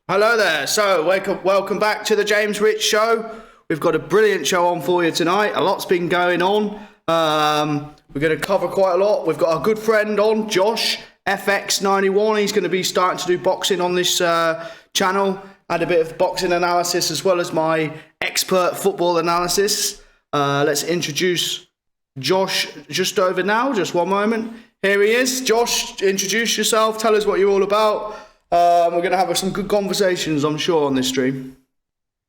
Hello there. So, welcome back to the James Rich Show. We've got a brilliant show on for you tonight. A lot's been going on. We're going to cover quite a lot. We've got our good friend on, joshfx91. He's going to be starting to do boxing on this channel. Had a bit of boxing analysis as well as my expert football analysis. Let's introduce Josh just over now. Just one moment. Here he is. Josh, introduce yourself. Tell us what you're all about. We're going to have some good conversations, I'm sure, on this stream.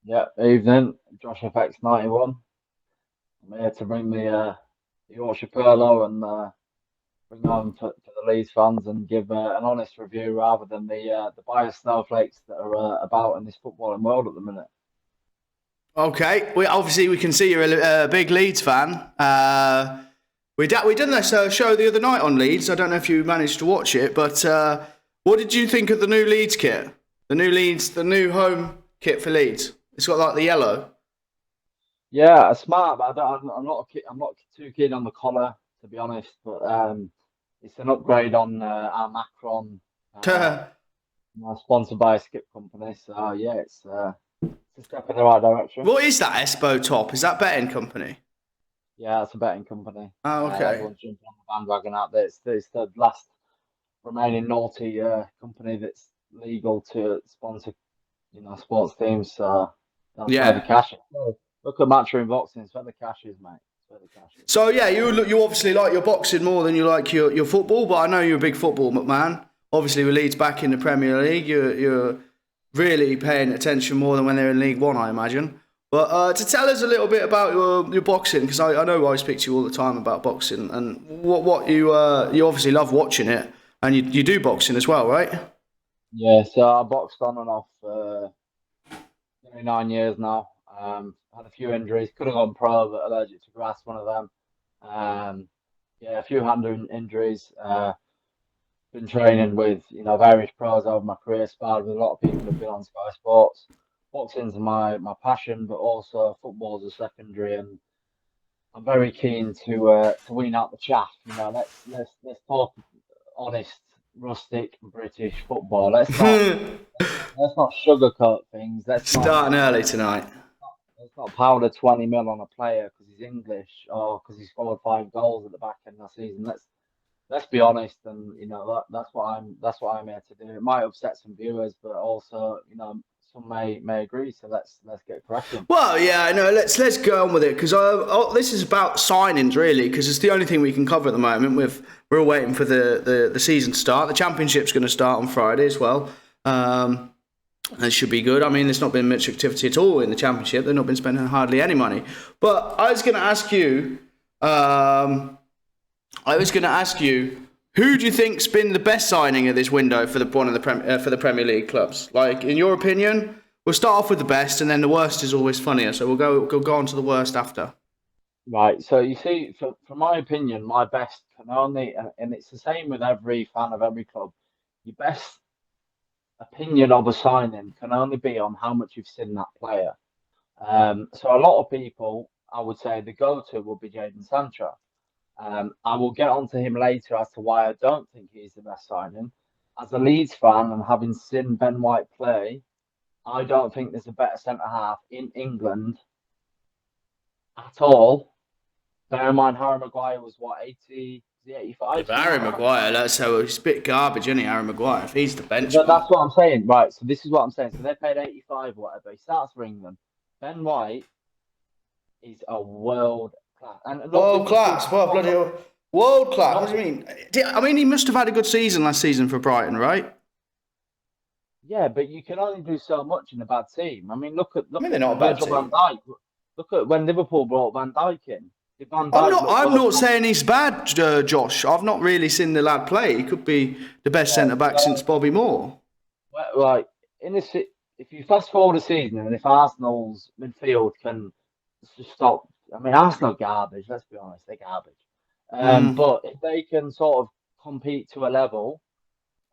Yeah, evening, joshfx91. I'm here to bring the Yorkshire Polo and bring on to the Leeds fans and give an honest review rather than the biased snowflakes that are about in this footballing world at the minute. Okay, we can see you're a big Leeds fan. We done this show the other night on Leeds. I don't know if you managed to watch it, but what did you think of the new Leeds kit? The new home kit for Leeds. It's got like the yellow. Yeah, smart, but I'm not too keen on the collar, to be honest. But it's an upgrade on our Macron, sponsored by a skip company. So yeah, it's a step in the right direction. What is that Espo top? Is that betting company? Yeah, it's a betting company. Oh, okay. Everyone's jumping on the bandwagon out there. It's the last remaining naughty company that's legal to sponsor, sports teams. So that's where the cash is. Look at Matchroom Boxing. It's where the cash is, mate. It's where the cash is. So yeah, you obviously like your boxing more than you like your football, but I know you're a big football man. Obviously, with Leeds back in the Premier League, you're really paying attention more than when they're in League One, I imagine. But to tell us a little bit about your boxing, because I know I speak to you all the time about boxing, and what you obviously love watching it, and you do boxing as well, right? Yeah, so I boxed on and off for 9 years now. Had a few injuries, could have gone pro, but allergic to grass, one of them. A few hand injuries. Been training with various pros over my career, sparred with a lot of people who've been on Sky Sports. Boxing's my passion, but also football's a secondary, and I'm very keen to wean out the chaff. Let's talk honest, rustic British football. Let's not sugarcoat things. Starting early tonight. Let's not powder 20 mil on a player because he's English or because he scored 5 goals at the back end of the season. Let's be honest, and that's what I'm here to do. It might upset some viewers, but also some may agree. So let's get cracking. Well, yeah, I know. Let's go on with it because this is about signings really, because it's the only thing we can cover at the moment. We're all waiting for the season to start. The Championship's going to start on Friday as well. It should be good. I mean, there's not been much activity at all in the Championship. They've not been spending hardly any money. But I was going to ask you. Who do you think's been the best signing of this window for the Premier League clubs? Like, in your opinion, we'll start off with the best, and then the worst is always funnier. So we'll go on to the worst after. Right. So you see, from my opinion, my best can only, and it's the same with every fan of every club. Your best opinion of a signing can only be on how much you've seen that player. So a lot of people, I would say, the go-to will be Jadon Sancho. I will get onto him later as to why I don't think he's the best signing. As a Leeds fan and having seen Ben White play, I don't think there's a better centre-half in England at all. Bear in mind, Harry Maguire was, 80, 85? Harry Maguire, that's how he's a bit garbage, isn't he, Harry Maguire? If he's the bench. But that's what I'm saying, right? So this is what I'm saying. So they paid 85 or whatever. He starts for England. Ben White is a world class. Well, bloody hell. World class. What do you mean? I mean, he must have had a good season last season for Brighton, right? Yeah, but you can only do so much in a bad team. I mean, look at they're not a bad team. Van Dijk. Look at when Liverpool brought Van Dijk in. I'm not saying he's bad, Josh. I've not really seen the lad play. He could be the best centre back since Bobby Moore. Right. If you fast forward a season, and if Arsenal's midfield can just stop. I mean, Arsenal garbage. Let's be honest, they're garbage. But if they can sort of compete to a level,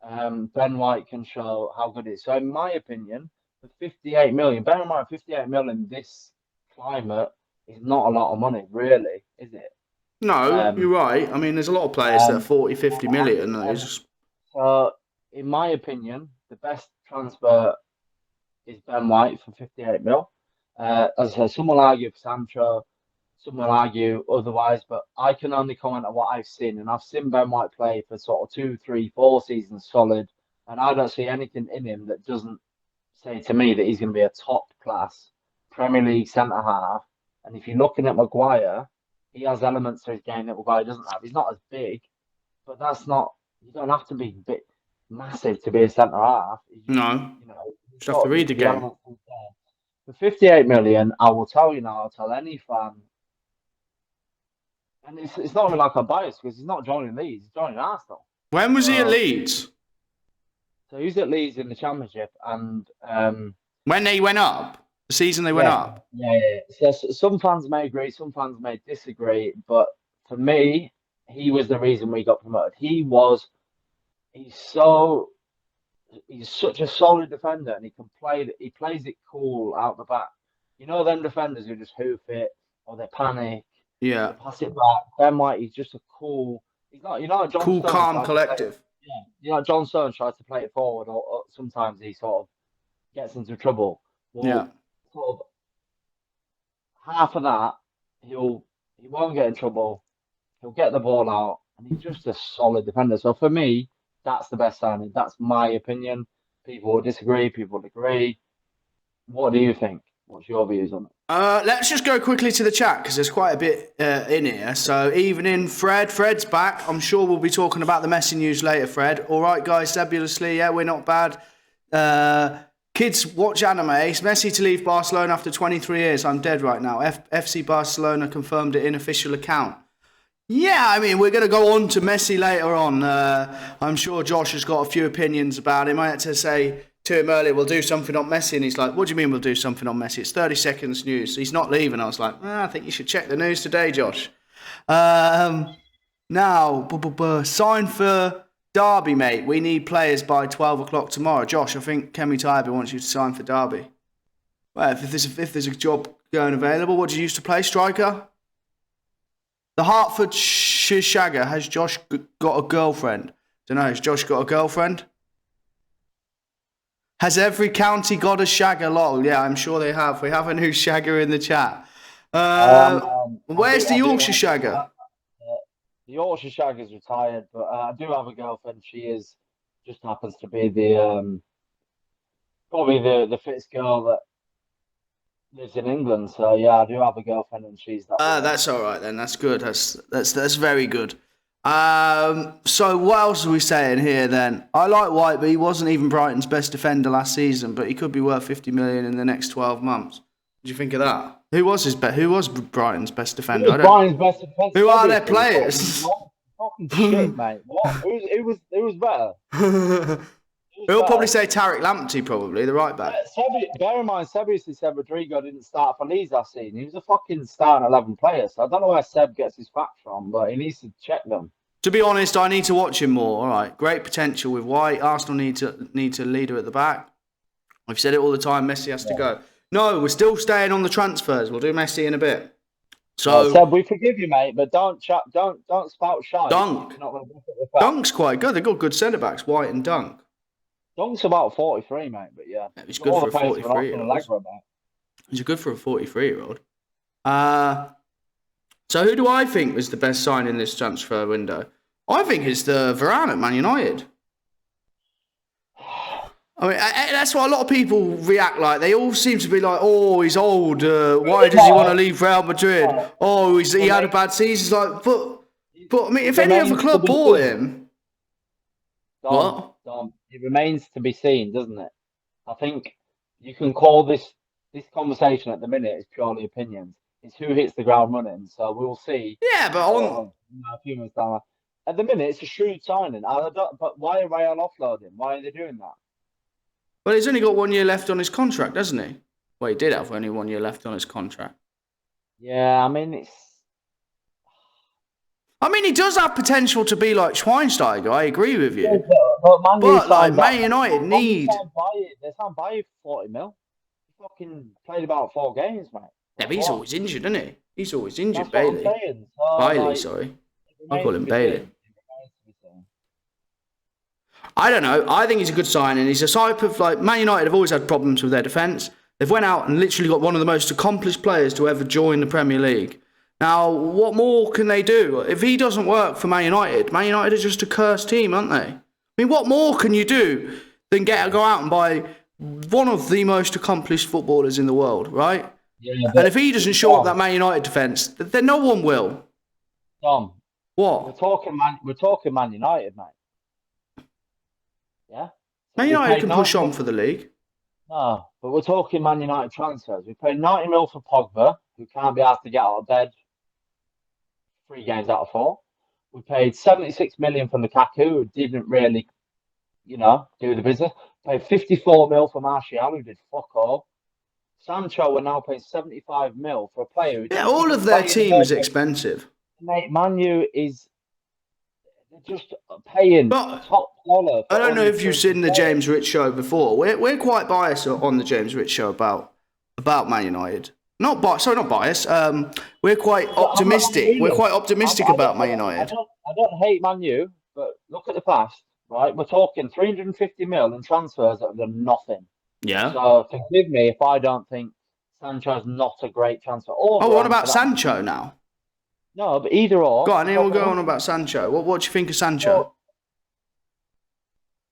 Ben White can show how good it is. So, in my opinion, for 58 million, bear in mind, 58 million in this climate is not a lot of money, really, is it? No, you're right. I mean, there's a lot of players that are 40, 50 million. So, in my opinion, the best transfer is Ben White for 58 mil. As I said, some will argue for Sancho, some will argue otherwise, but I can only comment on what I've seen, and I've seen Ben White play for sort of 2, 3, 4 seasons solid, and I don't see anything in him that doesn't say to me that he's going to be a top class Premier League centre half. And if you're looking at Maguire, he has elements to his game that Maguire doesn't have. He's not as big, but that's not. You don't have to be bit massive to be a centre half. No. You know, Just have to read the game. For 58 million, I will tell you now. I'll tell any fan. And it's not even like a bias because he's not joining Leeds. He's joining Arsenal. When was he at Leeds? So he's at Leeds in the Championship, and when they went up, the season they went up. Yeah. So some fans may agree, some fans may disagree, but for me, he was the reason we got promoted. He's such a solid defender, and he plays it cool out the back. You know them defenders who just hoof it or they panic. Yeah. Pass it back. Ben White, he's just a cool. He's not. You know, John cool, Stones calm, collective. You know, John Stones tries to play it forward, or sometimes he sort of gets into trouble. Well, sort of half of that, he won't get in trouble. He'll get the ball out, and he's just a solid defender. So for me, that's the best signing. That's my opinion. People will disagree. People will agree. What do you think? What's your views on it? Let's just go quickly to the chat because there's quite a bit in here. So evening, Fred. Fred's back. I'm sure we'll be talking about the Messi news later, Fred. All right, guys, fabulously. Yeah, we're not bad. Kids watch anime. It's Messi to leave Barcelona after 23 years. I'm dead right now. FC Barcelona confirmed it in official account. Yeah, I mean, we're going to go on to Messi later on. I'm sure Josh has got a few opinions about him. I had to say to him earlier, we'll do something on Messi. And he's like, what do you mean we'll do something on Messi? It's 30 seconds news. He's not leaving. I was like, I think you should check the news today, Josh. Now, sign for Derby, mate. We need players by 12 o'clock tomorrow. Josh, I think Kemi Taiba wants you to sign for Derby. Well, if there's a job going available, what do you used to play, striker? The Hartford Shagger, has Josh got a girlfriend? Don't know, has Josh got a girlfriend? Has every county got a shagger? Lol. Yeah, I'm sure they have. We have a new shagger in the chat. Where's the Yorkshire shagger? The Yorkshire shagger's retired, but I do have a girlfriend. She just happens to be the probably the fittest girl that lives in England. So yeah, I do have a girlfriend, and she's that. That's all right then. That's good. That's very good. So what else are we saying here then? I like White, but he wasn't even Brighton's best defender last season, but he could be worth 50 million in the next 12 months. What do you think of that? Who was Brighton's best defender? Brighton's best defender. Who are their players? Fucking shit, mate. What? Who was better? We'll probably say Tariq Lamptey, probably, the right back. Bear in mind, Seb used to say Rodrigo didn't start for Leeds last season. He was a fucking starting 11 player, so I don't know where Seb gets his facts from, but he needs to check them. To be honest, I need to watch him more. All right, great potential with White. Arsenal need a leader at the back. I've said it all the time. Messi has to go. No, we're still staying on the transfers. We'll do Messi in a bit. So Seb, we forgive you, mate, but don't spout shite. Dunk's quite good. They've got good centre backs, White and Dunk. Dunk's about 43, mate, but yeah. He's good for a 43-year-old. He's good for a 43-year-old. So who do I think was the best sign in this transfer window? I think it's the Varane at Man United. I mean, that's why a lot of people react like. They all seem to be like, oh, he's old. Why does he want to leave Real Madrid? Oh, he had a bad season. It's like, but I mean, if any other club bought him... What? It remains to be seen, doesn't it? I think you can call this conversation at the minute is purely opinions. It's who hits the ground running, so we'll see. Yeah, but a few months down. At the minute, it's a shrewd signing. But why are Real offloading? Why are they doing that? Well, he's only got 1 year left on his contract, doesn't he? Well, he did have only 1 year left on his contract. Yeah, I mean, he does have potential to be like Schweinsteiger. I agree with you. Yeah, but Man United need... They can't buy you 40 mil. He fucking played about 4 games, mate. Yeah, but he's always injured, isn't he? He's always injured, That's Bailey. What I'm saying. Bailey, sorry. I call him Bailey. I don't know. I think he's a good signing. He's a type of like Man United have always had problems with their defence. They've went out and literally got one of the most accomplished players to ever join the Premier League. Now, what more can they do? If he doesn't work for Man United are just a cursed team, aren't they? I mean, what more can you do than go out and buy one of the most accomplished footballers in the world, right? Yeah, and if he doesn't show up that Man United defence, then no one will. Tom, what? We're talking Man United, mate. Yeah. Man United can push on for the league. No, but we're talking Man United transfers. We paid 90 mil for Pogba, who can't be asked to get out of bed 3 games out of 4. We paid 76 million for Lukaku, who didn't really, do the business. Paid 54 mil for Martial, who did fuck all. Sancho, we're now paying 75 mil for a player who... Yeah, all of their team is expensive. Mate, Man U is just paying top dollar. I don't know if you've seen the James Rich show before. We're quite biased on the James Rich show about Man United. Not biased. We're quite optimistic. We're quite optimistic about Man United. I don't hate Man U, but look at the past, right? We're talking 350 mil in transfers that have done nothing. Yeah. So forgive me if I don't think Sancho's not a great transfer. What about Sancho now? No, but either or. Go on, we'll go on about Sancho. What do you think of Sancho? Well,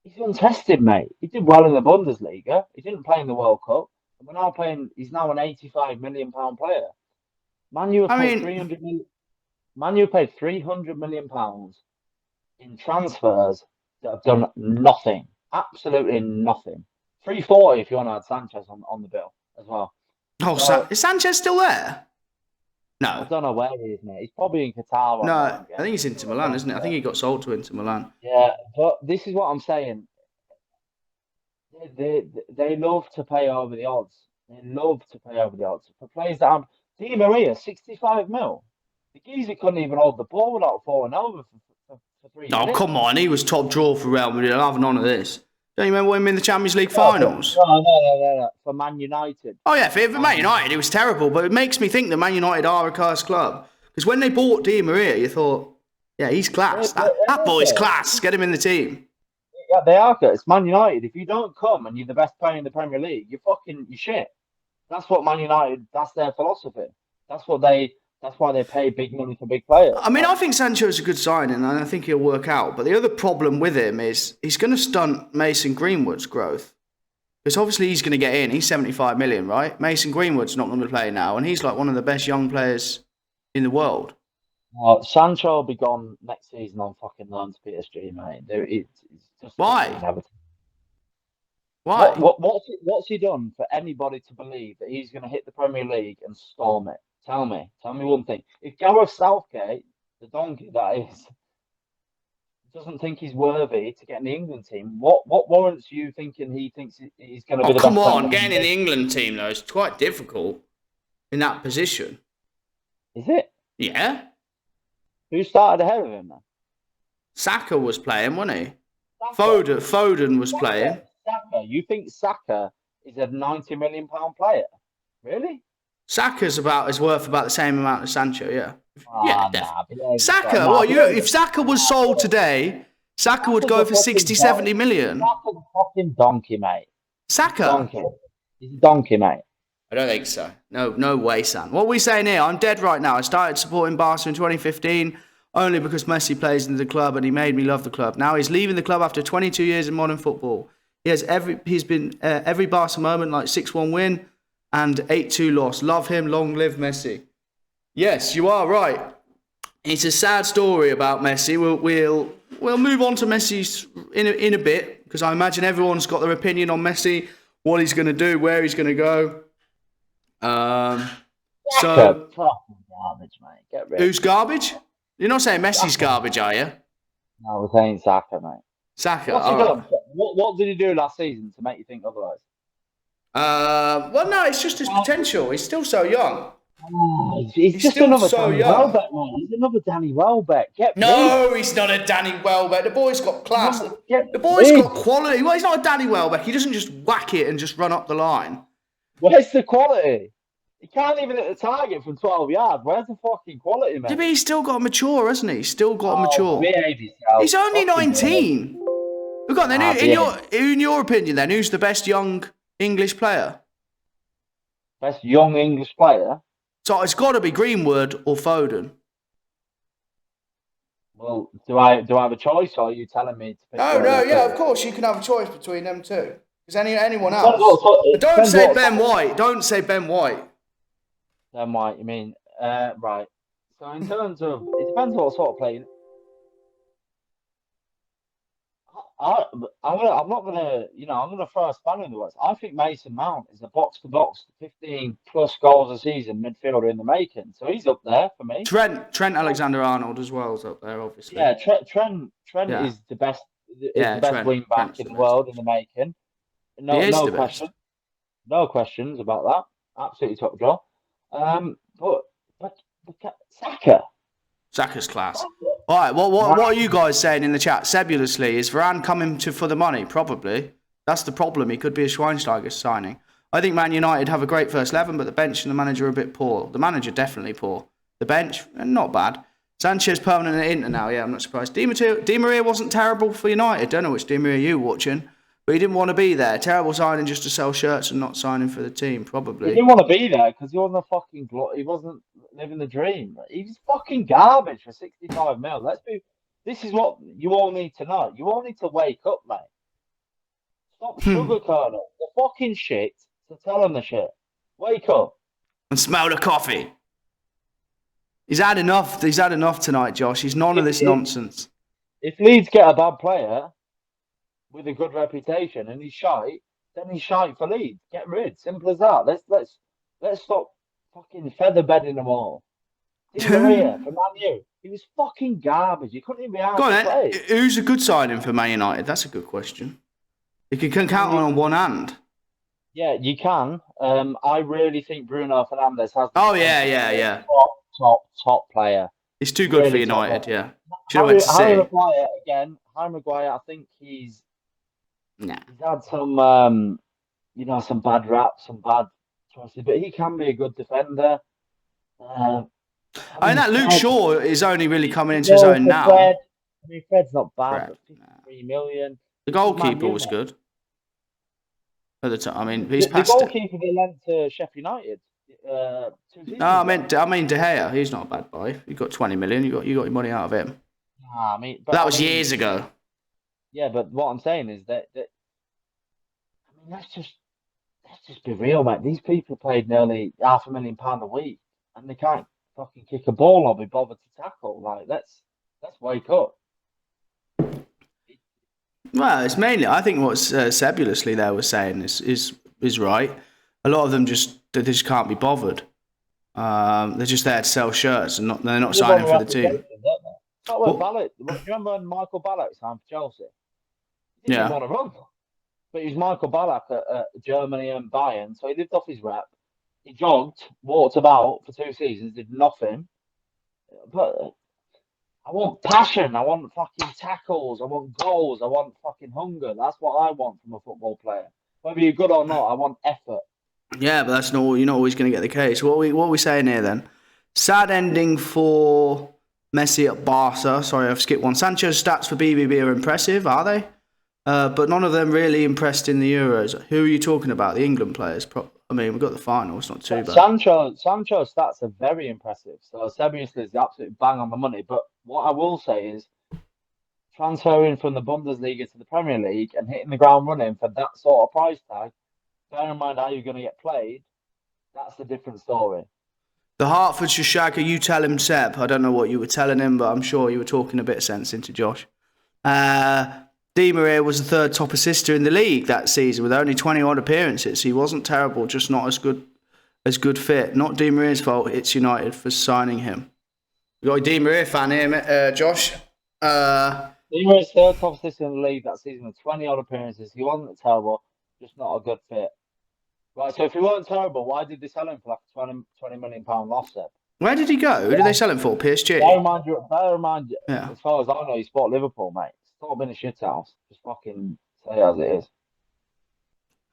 he's untested, mate. He did well in the Bundesliga. He didn't play in the World Cup. We're now paying. He's now an £85 million player. Man U paid 300 million. Man U paid £300 million in transfers that have done nothing. Absolutely nothing. 340 if you want to add Sanchez on the bill as well. Oh, so, is Sanchez still there? No. I don't know where he is, mate. He's probably in Qatar. No, I think he's Inter Milan, isn't it? I think he got sold to Inter Milan. Yeah, but this is what I'm saying. They love to pay over the odds. They love to pay over the odds. For players that have... Di Maria, 65 mil. The geezer couldn't even hold the ball without falling over for 3 minutes. Oh, come on. He was top draw for Real Madrid. I'll have none of this. Don't you remember him in the Champions League finals? No. For Man United. Oh, yeah, for Man United, it was terrible. But it makes me think that Man United are a cursed club. Because when they bought Di Maria, you thought, yeah, he's class. That boy's class. Get him in the team. Yeah, they are good. It's Man United. If you don't come and you're the best player in the Premier League, you're shit. That's what Man United, that's their philosophy. That's why they pay big money for big players. I mean, I think Sancho's a good signing, and I think he'll work out. But the other problem with him is he's going to stunt Mason Greenwood's growth. Because obviously he's going to get in. He's 75 million, right? Mason Greenwood's not going to play now, and he's like one of the best young players in the world. Sancho will be gone next season on fucking loan to PSG, mate. It's just Why? What's he done for anybody to believe that he's going to hit the Premier League and storm it? Tell me one thing. If Gareth Southgate, the donkey that is, doesn't think he's worthy to get in the England team, what warrants you thinking he thinks he's going to be the best? Come on, getting in the England team though is quite difficult in that position. Is it? Yeah. Who started ahead of him then? Saka was playing, wasn't he? Foden was playing. Saka, you think Saka is a £90 million player? Really? Saka's worth about the same amount as Sancho, yeah. Definitely. Saka, if Saka was sold today, Saka would go for 60, 70 million. Saka's a fucking donkey, mate. Saka? He's a donkey, mate. I don't think so. No way, son. What are we saying here? I'm dead right now. I started supporting Barca in 2015 only because Messi plays in the club and he made me love the club. Now he's leaving the club after 22 years in modern football. He's been every Barca moment like 6-1 win and 8-2 loss. Love him. Long live Messi. Yes, you are right. It's a sad story about Messi. We'll move on to Messi in a bit because I imagine everyone's got their opinion on Messi, what he's going to do, where he's going to go. So garbage, mate. Get rid. Who's garbage? You're not saying Messi's garbage, are you? No, we're saying Saka, mate. Saka. What's he done? What did he do last season to make you think otherwise? Well, no, it's just his potential. He's still so young. He's just still another so Danny young. Welbeck, man. He's another Danny Welbeck. No, he's not a Danny Welbeck. The boy's got class. The boy's got quality. Well, he's not a Danny Welbeck. He doesn't just whack it and just run up the line. Where's the quality? He can't even hit the target from 12 yards. Where's the fucking quality, man? Yeah, but he's still got to mature, hasn't he? He's still got to mature. Behave yourself. He's only 19. Look on then. In your opinion, then, who's the best young English player? Best young English player? So it's got to be Greenwood or Foden. Well, do I have a choice, or are you telling me to pick? Oh no, yeah, of course you can have a choice between them two. Because anyone else. But don't say Ben White. Don't say Ben White. Ben White, you mean? Right. So in terms of, it depends what sort of play. I'm not gonna, I'm gonna throw a spanner in the works. I think Mason Mount is a box-to-box, 15 plus goals a season midfielder in the making. So he's up there for me. Trent Alexander-Arnold as well is up there, obviously. Yeah, Trent is the best. The best wing back in the world in the making. No question. No questions about that. Absolutely top draw. But Saka. Saka's class. All right, what are you guys saying in the chat? Sebulously, is Varane coming for the money? Probably. That's the problem. He could be a Schweinsteiger signing. I think Man United have a great first 11, but the bench and the manager are a bit poor. The manager definitely poor. The bench, not bad. Sanchez permanent at Inter now. Yeah, I'm not surprised. Di Maria wasn't terrible for United. Don't know which Di Maria you watching, but he didn't want to be there. Terrible signing just to sell shirts and not signing for the team. Probably. He didn't want to be there because he wasn't he wasn't living the dream. He's fucking garbage for 65 mil. This is what you all need to know. You all need to wake up, mate. Stop sugarcoating it. The fucking shit. So tell them the shit. Wake up and smell the coffee. He's had enough. He's had enough tonight, Josh. He's none of this nonsense. If Leeds get a bad player with a good reputation and he's shite, then he's shite for Leeds. Get rid. Simple as that. Let's stop fucking feather bedding them all. Di Maria for Man U. He was fucking garbage. He couldn't even be out to play. Who's a good signing for Man United? That's a good question. You can count on one hand. Yeah, you can. I really think Bruno Fernandes has. Oh yeah. Top player. He's too good for United. Yeah. Harry Maguire again. Harry Maguire. I think he's had some some bad raps, some bad choices, but he can be a good defender. I mean that Luke Shaw is only really coming into his own now. Fred's not bad, but 53 million. The goalkeeper was good at the time. I mean, he's passed the goalkeeper they lent to Sheffield United. No, I mean De Gea. He's not a bad buy. You got 20 million. You got your money out of him. That was years ago. Yeah, but what I'm saying is that let's just be real, mate. These people paid nearly £500,000 a week, and they can't fucking kick a ball or be bothered to tackle. Like, let's wake up. Well, it's mainly. I think what Sebulously there was saying is right. A lot of them they just can't be bothered. They're just there to sell shirts and they're not signing for the team. Do you remember when Michael Ballack signed for Chelsea? He didn't want to run. But he was Michael Ballack at Germany and Bayern, so he lived off his rep. He jogged, walked about for 2 seasons, did nothing. But I want passion. I want fucking tackles. I want goals. I want fucking hunger. That's what I want from a football player. Whether you're good or not, I want effort. Yeah, but that's not. You're not always going to get the case. What are we saying here then? Sad ending for Messi at Barca. Sorry, I've skipped one. Sancho's stats for BBB are impressive, are they? But none of them really impressed in the Euros. Who are you talking about? The England players? I mean, we've got the final. It's not too bad. Sancho's stats are very impressive. So seriously, is absolutely bang on the money. But what I will say is, transferring from the Bundesliga to the Premier League and hitting the ground running for that sort of price tag, bear in mind how you're going to get played, that's a different story. The Hertfordshire Shagger, you tell him, Seb. I don't know what you were telling him, but I'm sure you were talking a bit of sense into Josh. Di Maria was the 3rd top assister in the league that season with only 21 appearances. He wasn't terrible, just not as good fit. Not Di Maria's fault. It's United for signing him. You got a Di Maria fan here, Josh. Di Maria's 3rd top assister in the league that season with 20 odd appearances. He wasn't terrible, just not a good fit. Right, so if he weren't terrible, why did they sell him for like a £20 million loss then? Where did he go? Who did they sell him for? PSG? Bear in mind, as far as I know, he sport Liverpool, mate. It's not been a shit house. Just fucking say it as it is.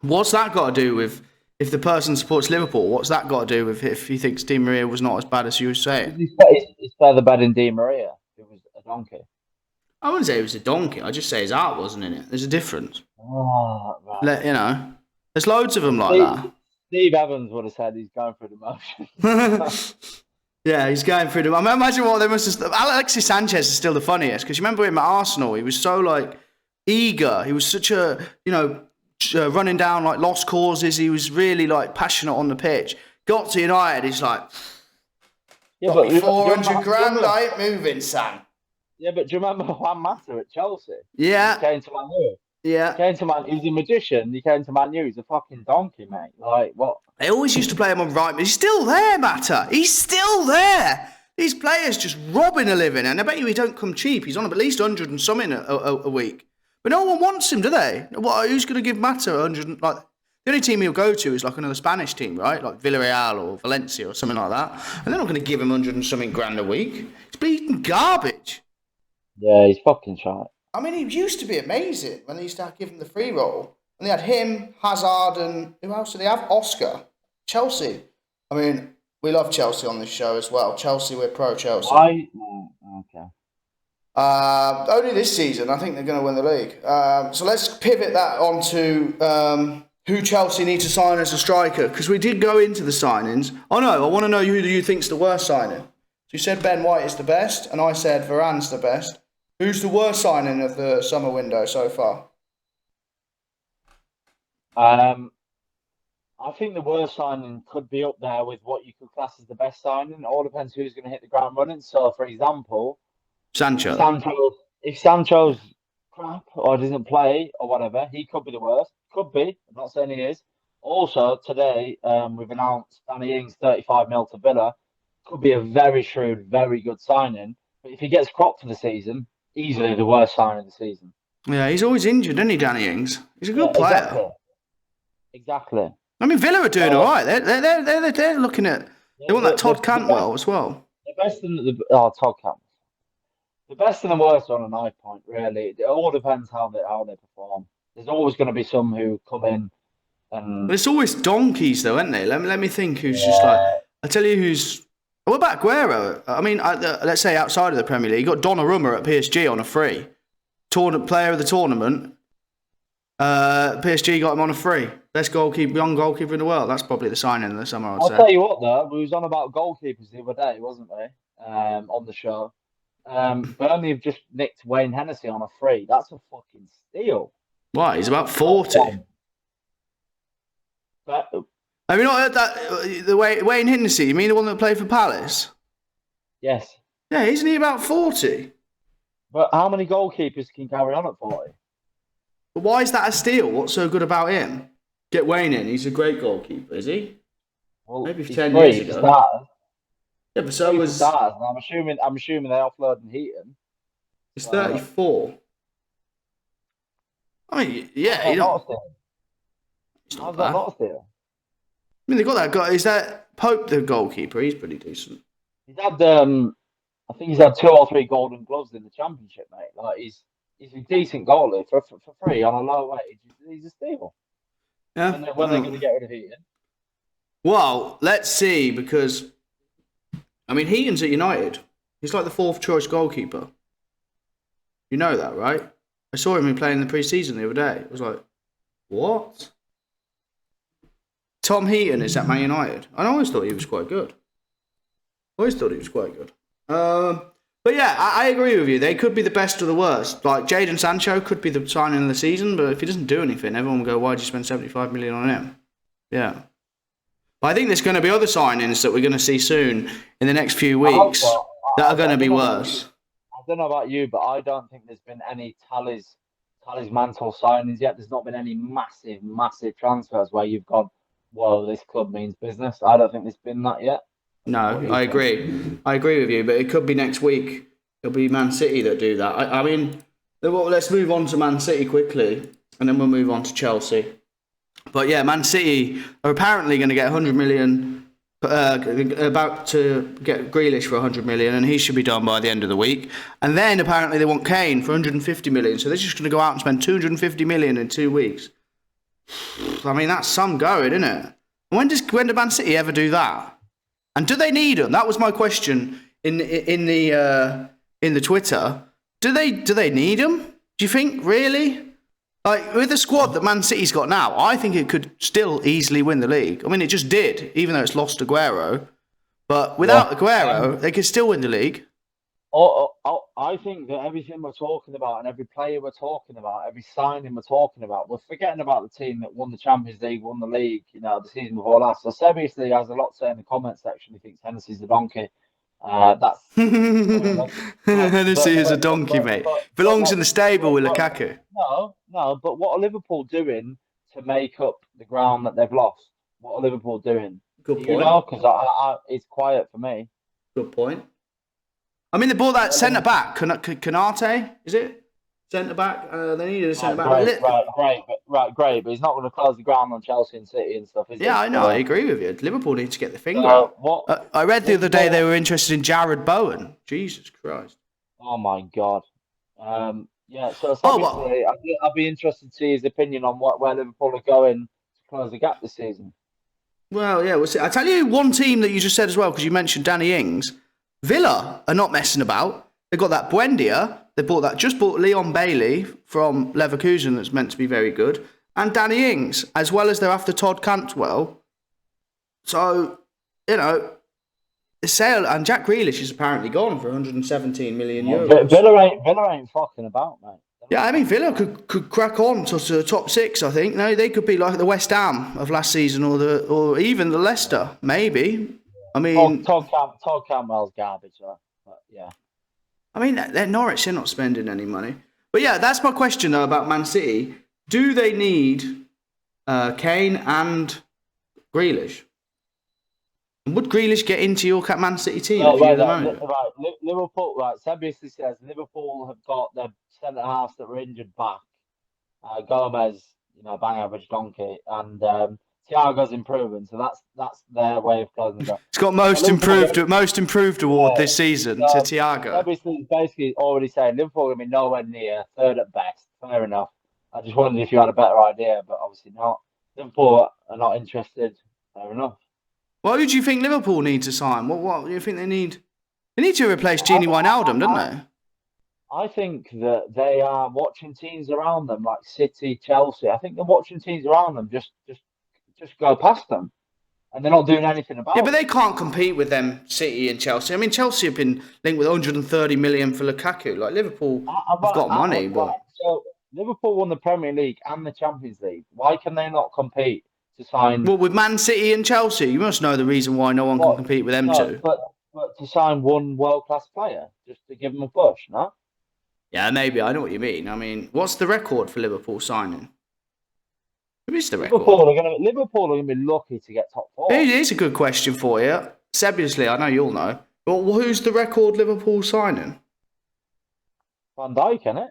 What's that got to do with if the person supports Liverpool? What's that got to do with if he thinks Di Maria was not as bad as you were saying? It's better bad than Di Maria. It was a donkey. I wouldn't say he was a donkey. I'd just say his heart wasn't in it. There's a difference. Oh, right. You know, there's loads of them like Steve Evans would have said he's going through the motions. Yeah, he's going through them. I mean, imagine what they must have. Alexis Sanchez is still the funniest because you remember him at Arsenal. He was so like eager. He was such a running down like lost causes. He was really like passionate on the pitch. Got to United, he's like, yeah, but 400 grand, I ain't moving, son. Yeah, but do you remember Juan Mata at Chelsea? Yeah. He came to Man U. Yeah. He came to Man. He's a magician. He came to Man U. He's a fucking donkey, mate. Like what? They always used to play him on right, but he's still there, Mata. He's still there. These players just robbing a living, and I bet you he don't come cheap. He's on at least 100 and something a week. But no one wants him, do they? What? Who's going to give Mata 100? Like the only team he'll go to is like another Spanish team, right? Like Villarreal or Valencia or something like that. And they're not going to give him 100 and something grand a week. He's bleeding garbage. Yeah, he's fucking shite. I mean, he used to be amazing when they used to give him the free roll. And they had him, Hazard, and who else did they have? Oscar. Chelsea. I mean, we love Chelsea on this show as well. Chelsea, we're pro Chelsea. Okay. Only this season, I think they're going to win the league. So let's pivot that onto who Chelsea need to sign as a striker, because we did go into the signings. Oh no, I want to know who do you think's the worst signing. So you said Ben White is the best, and I said Varane's the best. Who's the worst signing of the summer window so far? I think the worst signing could be up there with what you could class as the best signing. It all depends who's going to hit the ground running. So, for example, Sancho. If Sancho's crap or doesn't play or whatever, he could be the worst. Could be. I'm not saying he is. Also, today, we've announced Danny Ings 35 mil to Villa. Could be a very shrewd, very good signing. But if he gets cropped for the season, easily the worst signing of the season. Yeah, he's always injured, isn't he, Danny Ings? He's a good player. Exactly. I mean, Villa are doing all right. They're looking at. They want that Todd Cantwell as well. The best and Todd Cantwell. The best and the worst on a knife point, really. It all depends how they perform. There's always going to be some who come in and. But it's always donkeys, though, isn't they? Let me think. Who's just like? I tell you, who's. What about Aguero? I mean, let's say outside of the Premier League, you got Donnarumma at PSG on a free. Player of the tournament. PSG got him on a free. Best young goalkeeper in the world. That's probably the signing of the summer, I'll say. I'll tell you what, though, we was on about goalkeepers the other day, wasn't we? On the show. Burnley have just nicked Wayne Hennessy on a free. That's a fucking steal. Why? He's about 40. Have you not heard that? The Wayne Hennessy, you mean the one that played for Palace? Yes. Yeah, isn't he about 40? But how many goalkeepers can carry on at 40? But why is that a steal? What's so good about him? Get Wayne in. He's a great goalkeeper, is he? Well, maybe 10 years ago. Stars. Yeah, but so was. Stars. I'm assuming they offload and Heaton. He's 34. I mean, yeah, you know. It's not bad. Not a steal. I mean, they got that guy. Is that Pope the goalkeeper? He's pretty decent. He's had I think he's had 2 or 3 Golden Gloves in the Championship, mate. Like he's a decent goalie for free on a low wage. He's a steal. Yeah. When they're going to get rid of Heaton? Well, let's see, because I mean, Heaton's at United. He's like the 4th choice goalkeeper. You know that, right? I saw him playing in the pre-season the other day. It was like, what? Tom Heaton is at Man United. I always thought he was quite good. But yeah, I agree with you. They could be the best or the worst. Like Jadon Sancho could be the signing of the season, but if he doesn't do anything, everyone will go, why'd you spend 75 million on him? Yeah. But I think there's going to be other signings that we're going to see soon in the next few weeks that are going to be worse. I don't know about you, but I don't think there's been any talismantle signings yet. There's not been any massive transfers where you've gone, whoa, this club means business. I don't think there's been that yet. No, I agree. I agree with you, but it could be next week. It'll be Man City that do that. I mean, let's move on to Man City quickly, and then we'll move on to Chelsea. But yeah, Man City are apparently going to get 100 million, about to get Grealish for 100 million, and he should be done by the end of the week. And then apparently they want Kane for 150 million, so they're just going to go out and spend 250 million in 2 weeks. I mean, that's some going, isn't it? When did Man City ever do that? And do they need them? That was my question in the Twitter. do they need him? Do you think, really? Like, with the squad that Man City's got now, I think it could still easily win the league. I mean, it just did, even though it's lost Aguero. But without Aguero, they could still win the league. I think that everything we're talking about and every player we're talking about, every signing we're talking about, we're forgetting about the team that won the Champions League, won the league, the season before last. So Sebiously has a lot to say in the comment section. He thinks Hennessy's a donkey. That's Hennessy is a donkey, mate. Belongs in the stable with Lukaku. No, but what are Liverpool doing to make up the ground that they've lost? What are Liverpool doing? Good point. Because it's quiet for me. Good point. I mean, they bought that centre back, Canate, is it? Centre back. They needed a centre back. Great, but he's not going to close the ground on Chelsea and City and stuff, is he? Yeah, I know. I agree with you. Liverpool need to get the finger out. I read the other day they were interested in Jared Bowen. Jesus Christ. Oh my God. So obviously, I'd be interested to see his opinion on where Liverpool are going to close the gap this season. Well, yeah, we'll see. I tell you one team that you just said as well, because you mentioned Danny Ings. Villa are not messing about. They've got that Buendia. They just bought Leon Bailey from Leverkusen that's meant to be very good. And Danny Ings, as well as they're after Todd Cantwell. So, the sale, and Jack Grealish is apparently gone for 117 million euros. Villa ain't fucking about, mate. Yeah, I mean, Villa could crack on to the top six, I think. No, they could be like the West Ham of last season or even the Leicester, maybe. I mean, Todd Cantwell's garbage, though. But yeah. I mean, they're Norwich. They're not spending any money. But yeah, that's my question though about Man City. Do they need Kane and Grealish? And would Grealish get into your Man City team if you're the manager? Right, Liverpool. Right, Seb basically says Liverpool have got their centre halves that were injured back. Gomez, bang average donkey, and Thiago's improving, so that's their way of closing the gap. It's got most improved award this season to Thiago. Obviously, basically already saying Liverpool are going to be nowhere near third at best. Fair enough. I just wondered if you had a better idea, but obviously not. Liverpool are not interested. Fair enough. What do you think Liverpool need to sign? What do you think they need? They need to replace Gini Wijnaldum, don't they? I think that they are watching teams around them like City, Chelsea. I think they're watching teams around them just go past them, and they're not doing anything about it. Yeah, but they can't compete with them, City and Chelsea. I mean, Chelsea have been linked with 130 million for Lukaku. Like Liverpool have got money, but so Liverpool won the Premier League and the Champions League. Why can they not compete to sign? Well, with Man City and Chelsea, you must know the reason why no one can compete with them two. But to sign one world-class player just to give them a push, no? Yeah, maybe. I know what you mean. I mean, what's the record for Liverpool signing? Who is the record? Liverpool are going to be lucky to get top four. It is a good question for you. Obviously, I know you'll know. But who's the record Liverpool signing? Van Dijk, isn't it?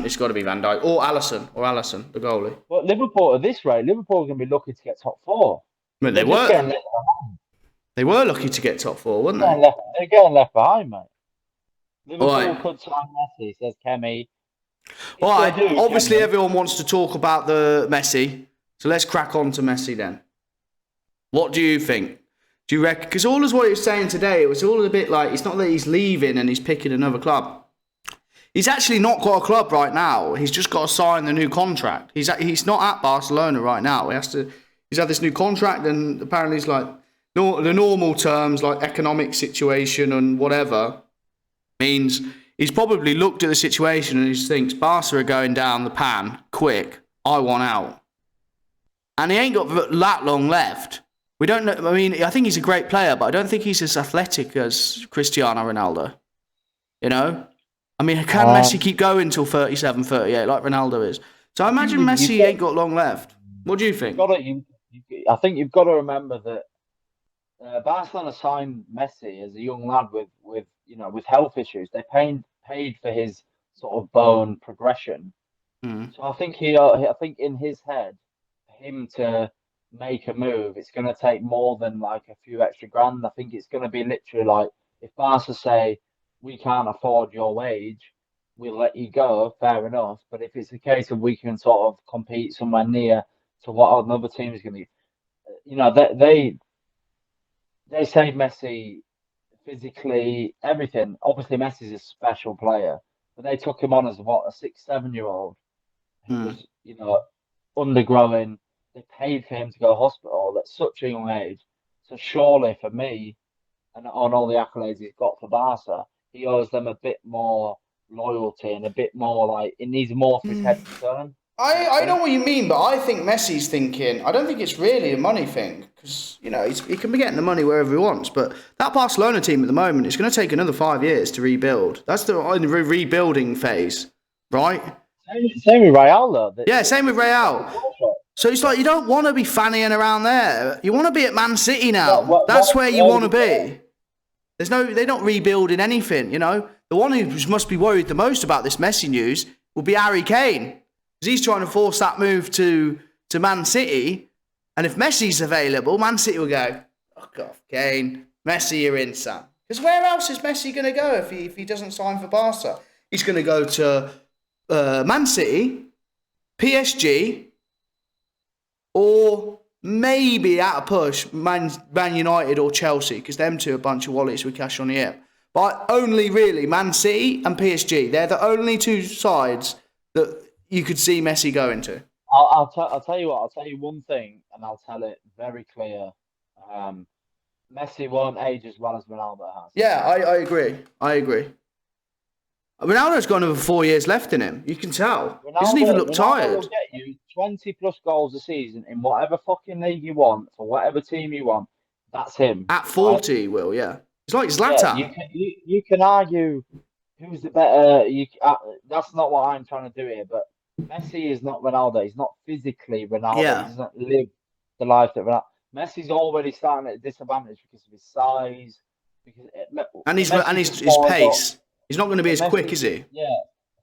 It's got to be Van Dijk. Or Alisson, the goalie. But Liverpool, at this rate, Liverpool are going to be lucky to get top four. I mean, they were lucky to get top four, weren't they? They're getting left behind, mate. Liverpool could sign Messi, says Kemi. All right, obviously everyone wants to talk about the Messi, so let's crack on to Messi then. What do you think? Do you reckon? Because all is what he was saying today, it was all a bit like, it's not that he's leaving and he's picking another club. He's actually not got a club right now. He's just got to sign the new contract. He's not at Barcelona right now. He's had this new contract, and apparently it's like the normal terms, like economic situation and whatever, means he's probably looked at the situation and he thinks Barca are going down the pan quick. I want out. And he ain't got that long left. We don't know. I mean, I think he's a great player, but I don't think he's as athletic as Cristiano Ronaldo. I mean, can Messi keep going till 37, 38 like Ronaldo is? So I imagine Messi ain't got long left. What do you think? I think you've got to remember that Barcelona signed Messi as a young lad with health issues. They paid for his sort of bone progression. So I think in his head, for him to make a move, it's going to take more than like a few extra grand. I think it's going to be literally like, if Barca say, we can't afford your wage, we'll let you go, fair enough. But if it's a case of we can sort of compete somewhere near to what another team is going to be, they say Messi physically, everything. Obviously, Messi's a special player, but they took him on as what, a 6, 7 year old who Hmm. was, undergrowing. They paid for him to go to hospital at such a young age. So surely for me, and on all the accolades he's got for Barca, he owes them a bit more loyalty and a bit more like it needs more for his head to turn. I know what you mean, but I think Messi's thinking. I don't think it's really a money thing because he can be getting the money wherever he wants. But that Barcelona team at the moment, it's going to take another 5 years to rebuild. That's the rebuilding phase, right? Same with Real though. Yeah, same with Real. So it's like you don't want to be fannying around there. You want to be at Man City now. That's where you want to be. They're not rebuilding anything. The one who must be worried the most about this Messi news will be Harry Kane. He's trying to force that move to Man City. And if Messi's available, Man City will go, fuck off, Kane. Messi, you're in, Sam. Because where else is Messi going to go if he doesn't sign for Barca? He's going to go to Man City, PSG, or maybe at a push, Man United or Chelsea, because them two are a bunch of wallets with cash on the air. But only really Man City and PSG. They're the only two sides that you could see Messi going to. I'll tell you what. I'll tell you one thing, and I'll tell it very clear. Messi won't age as well as Ronaldo has. Yeah, I agree. Ronaldo's got another 4 years left in him. You can tell. He doesn't even look tired. Ronaldo will get you 20+ goals a season in whatever fucking league you want for whatever team you want. That's him. At 40, he will, yeah. He's like Zlatan. Yeah, you can argue who's the better. That's not what I'm trying to do here. But Messi is not Ronaldo. He's not physically Ronaldo. Yeah. He doesn't live the life that Ronaldo. Messi's already starting at a disadvantage because of his size, and his pace. He's not going to be as quick, is he? Yeah.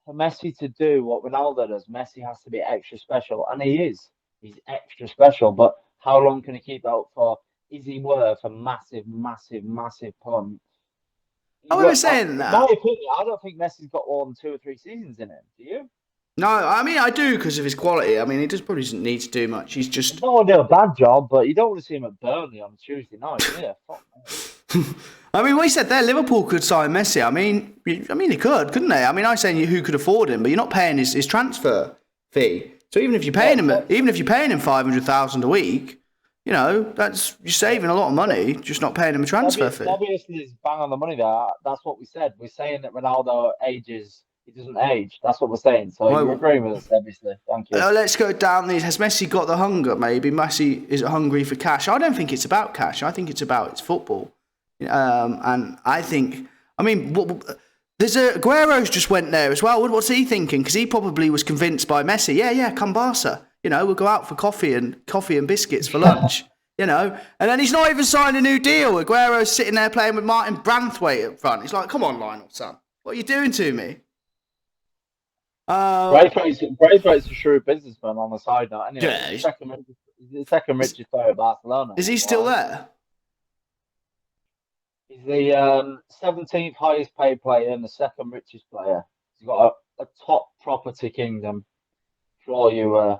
For Messi to do what Ronaldo does, Messi has to be extra special, and he is. He's extra special, but how long can he keep that up for? Is he worth a massive, massive, massive punt? I was saying that. In my opinion, I don't think Messi's got more than 2 or 3 seasons in him. Do you? No, I mean, I do because of his quality. I mean, he just probably doesn't need to do much. He's just... He don't do a bad job, but you don't want to see him at Burnley on Tuesday night. Yeah, fuck me. I mean, we said there, Liverpool could sign Messi. I mean, they could, couldn't they? I mean, I'm saying who could afford him, but you're not paying his transfer fee. So even if you're paying him 500,000 a week, you're saving a lot of money, just not paying him a transfer fee. Obviously, it's bang on the money there. That's what we said. We're saying that Ronaldo ages. He doesn't age. That's what we're saying. So you're agreeing with us, obviously. Thank you. Let's go down these. Has Messi got the hunger? Maybe Messi is hungry for cash. I don't think it's about cash. I think it's about its football. And I think, there's Aguero's just went there as well. What's he thinking? Because he probably was convinced by Messi. Yeah, come Barca. We'll go out for coffee and biscuits for lunch. And then he's not even signed a new deal. Aguero's sitting there playing with Martin Branthwaite up front. He's like, come on, Lionel, son. What are you doing to me? Braithwaite's a shrewd businessman on the side note. Anyway, Yeah, he's the second richest player at Barcelona. Is he still there? He's the 17th highest paid player and the second richest player. He's got a top property kingdom for all you.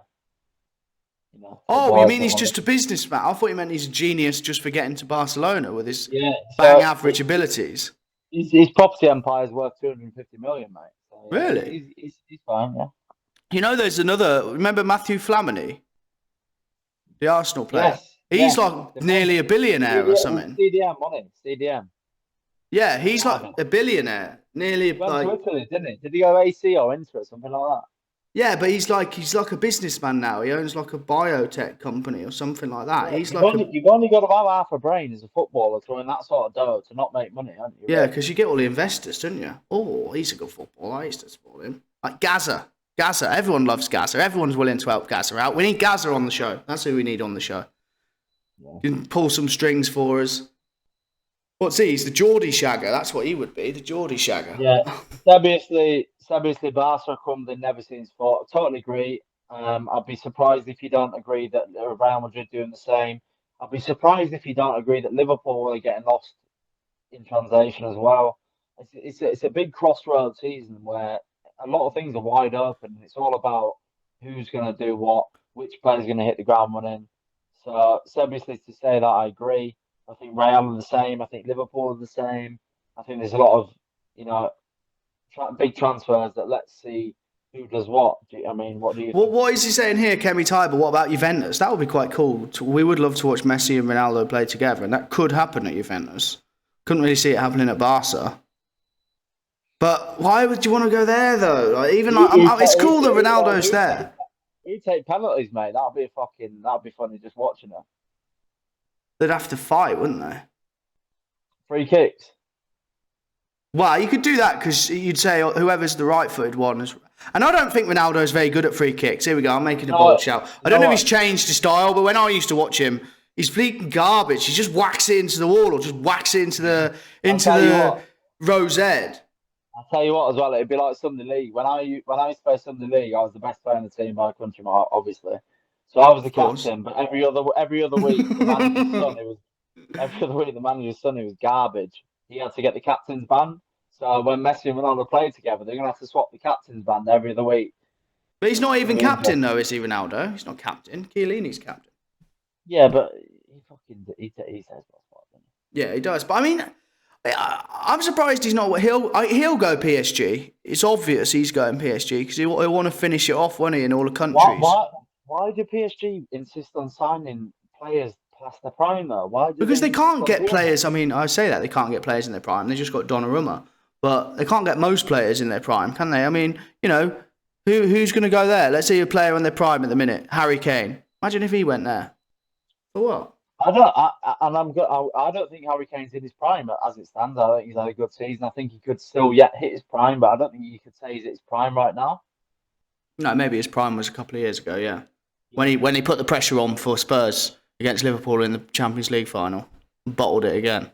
You mean he's just a businessman? I thought you meant he's a genius just for getting to Barcelona with his bang average abilities. His property empire is worth 250 million, mate. So, really? He's fine, yeah. There's another. Remember Matthew Flamini, the Arsenal player? Yes. He's nearly a billionaire or something. CDM, wasn't he? CDM. Yeah, he's like a billionaire. Nearly he went to Italy, didn't he? Did he go AC or Inter or something like that? Yeah, but he's like a businessman now. He owns like a biotech company or something like that. Yeah, you've only got about half a brain as a footballer to earn that sort of dough to not make money, haven't you? Yeah, because you get all the investors, don't you? Oh, he's a good footballer. I used to support him. Like Gaza. Everyone loves Gaza. Everyone's willing to help Gaza out. We need Gaza on the show. That's who we need on the show. Yeah. You can pull some strings for us. What's he? He's the Geordie Shagger. That's what he would be, the Geordie Shagger. Yeah, obviously Barca come they've never seen sport. I totally agree. I'd be surprised if you don't agree that Real Madrid doing the same. I'd be surprised if you don't agree that Liverpool are getting lost in translation as well. It's a big crossroads season where a lot of things are wide open. It's all about who's going to do what, which player's going to hit the ground running. So obviously to say that I agree. I think Real are the same. I think Liverpool are the same. I think there's a lot of, big transfers that let's see who does what. What do you think? What is he saying here, Kemi Tyber? What about Juventus? That would be quite cool. We would love to watch Messi and Ronaldo play together, and that could happen at Juventus. Couldn't really see it happening at Barca. But why would you want to go there though? Like, it's cool that Ronaldo's there. You take penalties, mate. That'd be funny just watching it. They'd have to fight, wouldn't they? Free kicks. Well, you could do that because you'd say whoever's the right-footed one is. And I don't think Ronaldo's very good at free kicks. Here we go. I'm making a bold shout. I don't know if he's changed his style, but when I used to watch him, he's freaking garbage. He just whacks it into the wall or just whacks it into the rosette. I'll tell you what as well. It'd be like Sunday League. When I used to play Sunday League, I was the best player in the team by a country mile, obviously. So I was the captain. But every other week, the manager's son, it was garbage. He had to get the captain's band. So when Messi and Ronaldo play together, they're going to have to swap the captain's band every other week. But he's not even captain, though, is he, Ronaldo? He's not captain. Chiellini's captain. Yeah, but he says what's what, doesn't he? Yeah, he does. But I mean, I'm surprised he's not. He'll go PSG. It's obvious he's going PSG because he'll want to finish it off, won't he, in all the countries? Why do PSG insist on signing players past their prime, though? Because they can't get players. I mean, I say that they can't get players in their prime. They just got Donnarumma. But they can't get most players in their prime, can they? I mean, who's going to go there? Let's say a player in their prime at the minute, Harry Kane. Imagine if he went there. For what? I don't think Harry Kane's in his prime as it stands. I think he's had a good season. I think he could still yet hit his prime, but I don't think you could say he's at his prime right now. No, maybe his prime was a couple of years ago. Yeah, when he put the pressure on for Spurs against Liverpool in the Champions League final, bottled it again.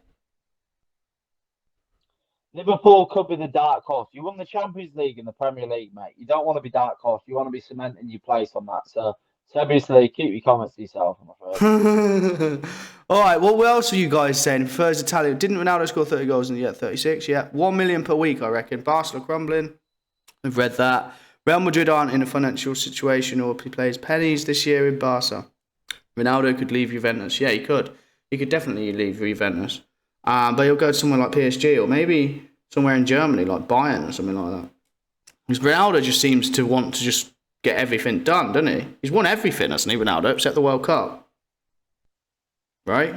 Liverpool could be the dark horse. You won the Champions League and the Premier League, mate. You don't want to be dark horse. You want to be cementing your place on that. So obviously, keep your comments to yourself, I'm afraid. All right, well, what else are you guys saying? Prefers Italian. Didn't Ronaldo score 30 goals and yet 36? Yeah, 1 million per week, I reckon. Barcelona crumbling. We've read that. Real Madrid aren't in a financial situation or he plays pennies this year in Barca. Ronaldo could leave Juventus. Yeah, he could. He could definitely leave Juventus. But he'll go to somewhere like PSG or maybe somewhere in Germany like Bayern or something like that. Because Ronaldo just seems to want to just get everything done, doesn't he? He's won everything, hasn't he, Ronaldo, except the World Cup. Right?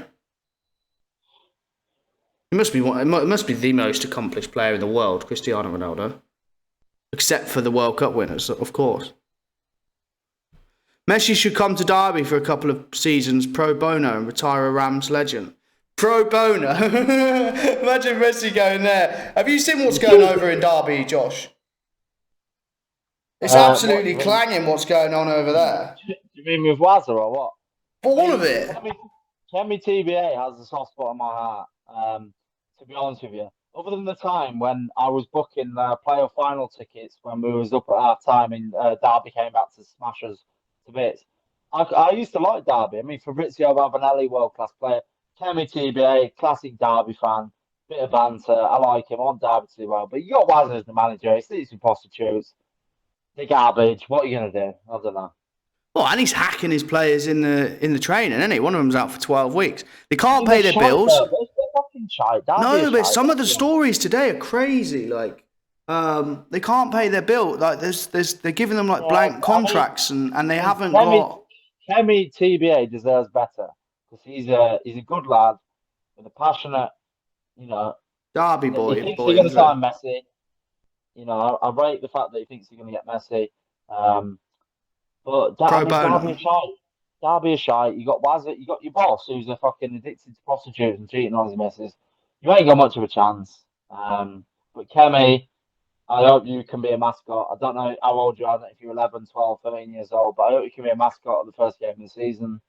It must be the most accomplished player in the world, Cristiano Ronaldo. Except for the World Cup winners, of course. Messi should come to Derby for a couple of seasons pro bono and retire a Rams legend. Pro bono? Imagine Messi going there. Have you seen what's going over in Derby, Josh? It's absolutely clanging what's going on over there. Do you mean with Wazza or what? All of it. Kemi TBA has a soft spot in my heart, to be honest with you. Other than the time when I was booking playoff final tickets when we was up at half time and Derby came back to smash us to bits. I used to like Derby. I mean, Fabrizio Ravanelli, world-class player. Kemi TBA, classic Derby fan. Bit of banter. I like him. I want Derby to do well. But you got Wazza as the manager. It's some prostitutes. They're garbage. What are you going to do? I don't know. Well, and he's hacking his players in the training, isn't he? One of them's out for 12 weeks. They can't pay their bills. No, but some of the stories today are crazy. Like, they can't pay their bill. Like, they're giving them like blank contracts, and they haven't got. Kemi TBA deserves better because he's a good lad with a passionate, Derby boy. He thinks he's going to sign Messi. I rate the fact that he thinks he's going to get Messi. But Derby is shy. You got Wazza, you got your boss who's a fucking addicted to prostitutes and cheating on his missus. You ain't got much of a chance. But Kemi, I hope you can be a mascot. I don't know how old you are, if you're 11, 12, 13 years old, but I hope you can be a mascot of the first game of the season.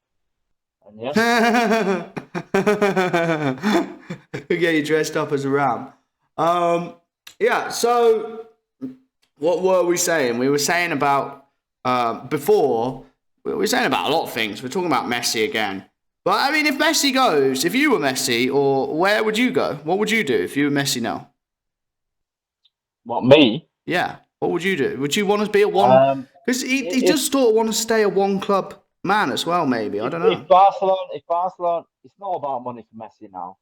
And yeah. We'll get you dressed up as a ram. Yeah, so what were we saying? We were saying about before, we were saying about a lot of things. We're talking about Messi again. But I mean, if Messi goes, if you were Messi, or where would you go? What would you do if you were Messi now? What, me? Yeah. What would you do? Would you want to be a one? Because he does sort of want to stay a one club man as well, maybe. I don't know. If Barcelona, it's not about money for Messi now.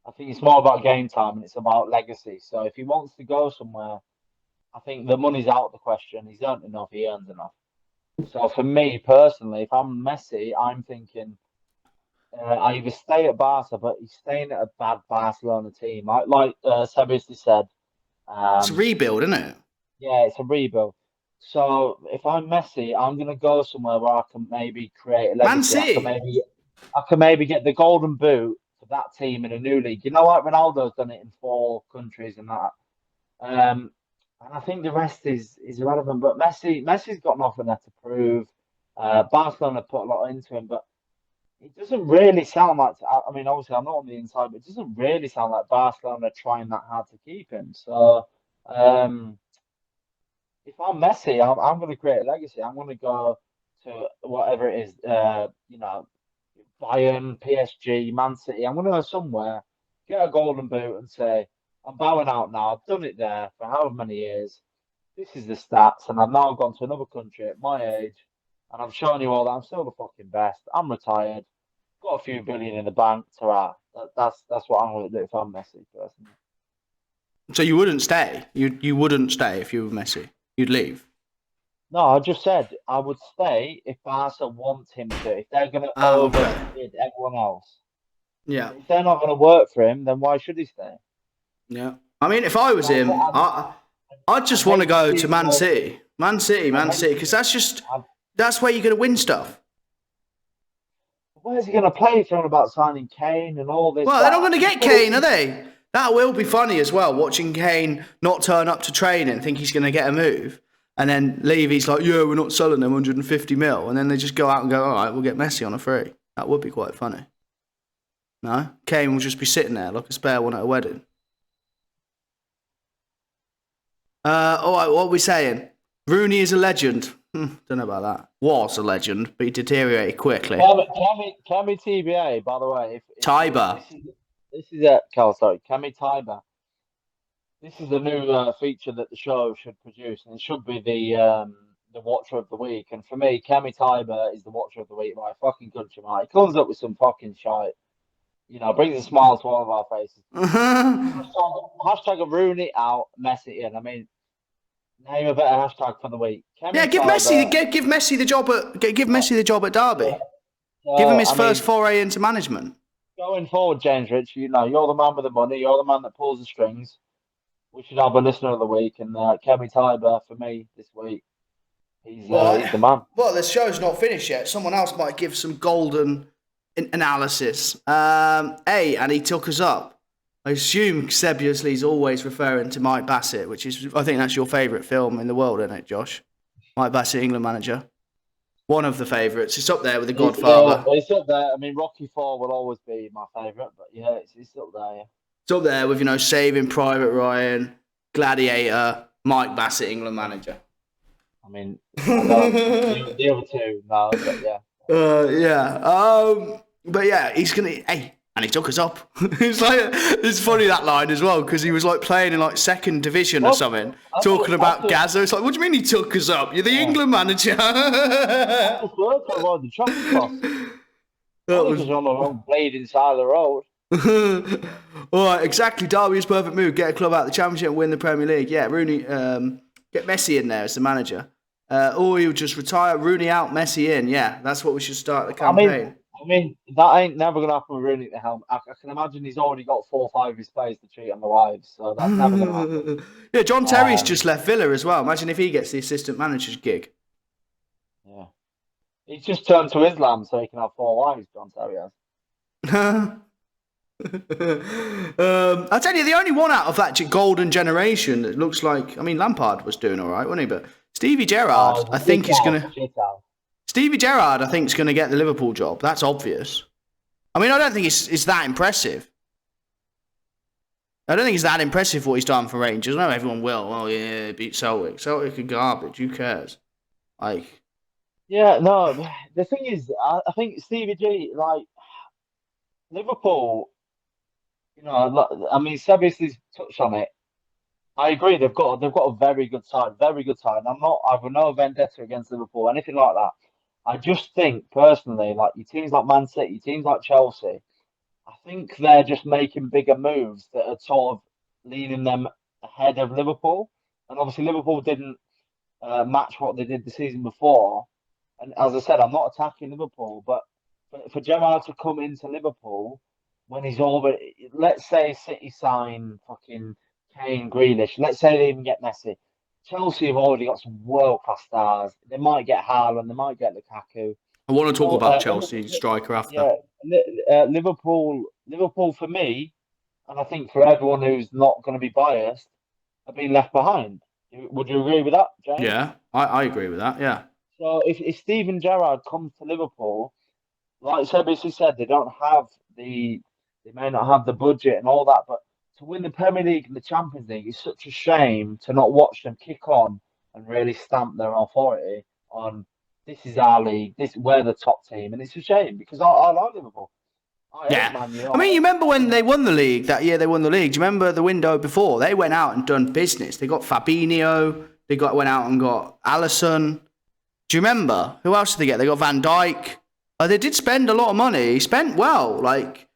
I think it's more about game time and it's about legacy. So if he wants to go somewhere, I think the money's out of the question. He's earned enough. He earns enough. So for me personally, if I'm Messi, I'm thinking I either stay at Barca, but he's staying at a bad Barcelona team. Like Sebasti said, It's a rebuild, isn't it? yeah, it's a rebuild. So if I'm Messi, I'm gonna go somewhere where I can maybe create a Man legacy. City. I can maybe get the golden boot for that team in a new league. You know what? Ronaldo's done it in 4 countries and that. And I think the rest is irrelevant. But Messi's got nothing there to prove. Barcelona put a lot into him, but it doesn't really sound like. I mean, obviously, I'm not on the inside, but it doesn't really sound like Barcelona are trying that hard to keep him. So, if I'm Messi, I'm going to create a legacy. I'm going to go to whatever it is, Bayern, PSG, Man City. I'm going to go somewhere, get a golden boot, and say, I'm bowing out now. I've done it there for however many years. This is the stats, and I've now gone to another country at my age, and I'm showing you all that I'm still the fucking best. I'm retired, got a few billion in the bank. That's what I'm going to do if I'm Messi, personally. So you wouldn't stay? You wouldn't stay if you were Messi? You'd leave? No, I just said I would stay if Barca want him to. If they're going to overbid everyone else. Yeah. If they're not going to work for him, then why should he stay? Yeah. I mean, if I was him, I'd just want to go to Man City. Man City, because that's where you're going to win stuff. Where's he going to play? He's talking about signing Kane and all this. Well, they're not going to get Kane, are they? That will be funny as well, watching Kane not turn up to training, think he's going to get a move, and then Levy's like, yeah, we're not selling them 150 mil, and then they just go out and go, all right, we'll get Messi on a free. That would be quite funny. No? Kane will just be sitting there like a spare one at a wedding. All right, what are we saying? Rooney is a legend. Don't know about that. Was a legend, but he deteriorated quickly. Kemi TBA, by the way. Tiber. This is it, Cal, sorry. Kemi Tiber. This is the new feature that the show should produce, and it should be the Watcher of the Week. And for me, Kemi Tiber is the Watcher of the Week by a fucking country, mate. He comes up with some fucking shite. You know, brings a smile to all of our faces. Hashtag a Rooney out, Messi in. I mean, name a better hashtag for the week. Give Messi the job at Derby. Yeah. Give him his first foray into management. Going forward, James Rich, you know, you're the man with the money. You're the man that pulls the strings. We should have a listener of the week, and Kemi Tiber for me this week. He's the man. Well, the show's not finished yet. Someone else might give some golden analysis. And he took us up. I assume Sebiously's always referring to Mike Bassett, which is, I think that's your favourite film in the world, isn't it, Josh? Mike Bassett, England manager. One of the favourites. It's up there with The Godfather. It's up there. I mean, Rocky IV will always be my favourite, but yeah, it's up there. Yeah. It's up there with, Saving Private Ryan, Gladiator, Mike Bassett, England manager. I mean, the other two, no, but yeah. But yeah, he's gonna. Hey, and he took us up. It's funny that line as well, because he was like playing in like second division or something, talking about Gaza. It's like, what do you mean he took us up? You're the England manager. The traffic cross. That was on the wrong blade inside the road. All right, exactly. Derby's perfect move. Get a club out of the Championship and win the Premier League. Yeah, Rooney. Get Messi in there as the manager. Or he'll just retire. Rooney out, Messi in. Yeah, that's what we should start the campaign. I mean, that ain't never going to happen with Rooney at the helm. I can imagine he's already got 4 or 5 of his players to cheat on the wives, so that's never going to happen. Yeah, John Terry's just left Villa as well. Imagine if he gets the assistant manager's gig. Yeah. He's just turned to Islam so he can have 4 wives, John Terry has. I'll tell you, the only one out of that golden generation that looks like, I mean, Lampard was doing all right, wasn't he? But Stevie Gerrard, I think he's going to... Stevie Gerrard, I think, is going to get the Liverpool job. That's obvious. I mean, I don't think it's that impressive. I don't think it's that impressive what he's done for Rangers. I know everyone will. Oh, yeah, beat Celtic. Celtic are garbage. Who cares? Yeah, no. The thing is, I think Stevie G, Liverpool, I mean, Sebiously's touched on it. I agree. They've got a very good side. I've no vendetta against Liverpool, anything like that. I just think personally, your teams like Man City, teams like Chelsea, I think they're just making bigger moves that are sort of leading them ahead of Liverpool. And obviously, Liverpool didn't match what they did the season before. And as I said, I'm not attacking Liverpool, but for Gerrard to come into Liverpool when he's already, let's say City sign fucking Kane, Grealish, let's say they even get Messi. Chelsea have already got some world class stars. They might get Haaland, they might get Lukaku. I want to talk Well, about Chelsea striker after. yeah, Liverpool for me, and I think for everyone who's not going to be biased, have been left behind. Would you agree with that, James? Yeah, I agree with that. Yeah. So if Steven Gerrard comes to Liverpool, like Sebisi said, they may not have the budget and all that, but to win the Premier League and the Champions League is such a shame to not watch them kick on and really stamp their authority on this is our league, we're the top team, and it's a shame because I like Liverpool. Yeah. I mean, you remember when they won the league, that year they won the league, do you remember the window before? They went out and done business. They got Fabinho, went out and got Alisson. Do you remember? Who else did they get? They got Van Dijk. They did spend a lot of money. He spent well. Like,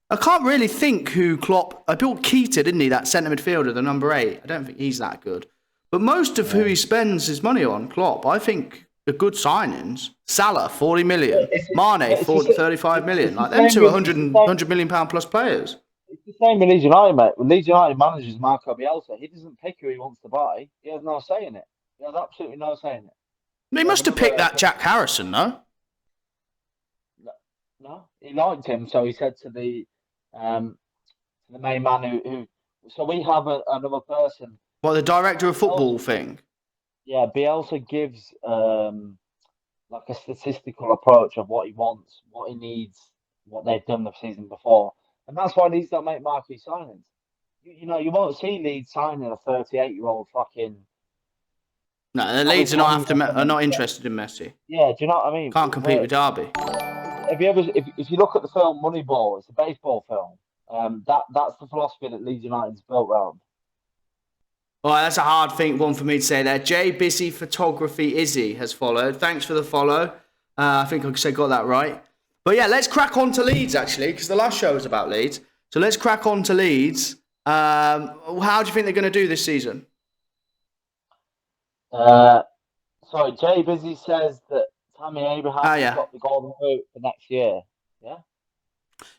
I can't really think who Klopp... I built Keita, didn't he? That centre midfielder, the number 8. I don't think he's that good. But most of who he spends his money on, Klopp, I think are good signings. Salah, 40 million. Mane, 35 million. Like, them two are 100 million pound plus players. It's the same with Leeds United, mate. When Leeds United manages Marco Bielsa, he doesn't pick who he wants to buy. He has no say in it. He has absolutely no say in it. He must have picked that Jack Harrison, no? No, he liked him, so he said to the main man who. So we have another person. What, the director of football thing? Yeah, Bielsa gives like a statistical approach of what he wants, what he needs, what they've done the season before, and that's why Leeds don't make marquee signings. You won't see Leeds signing a 38-year-old fucking. No, the Leeds are not interested in Messi. Yeah, do you know what I mean? Can't compete with Derby. Have you ever, if you look at the film Moneyball, it's a baseball film. That's the philosophy that Leeds United's built around. All right, that's a hard one for me to say there. J Busy Photography Izzy has followed. Thanks for the follow. I think I got that right. But yeah, let's crack on to Leeds actually, because the last show was about Leeds. So let's crack on to Leeds. How do you think they're going to do this season? Sorry, Jay Busy says that Tammy Abraham has got the golden boot for next year. Yeah.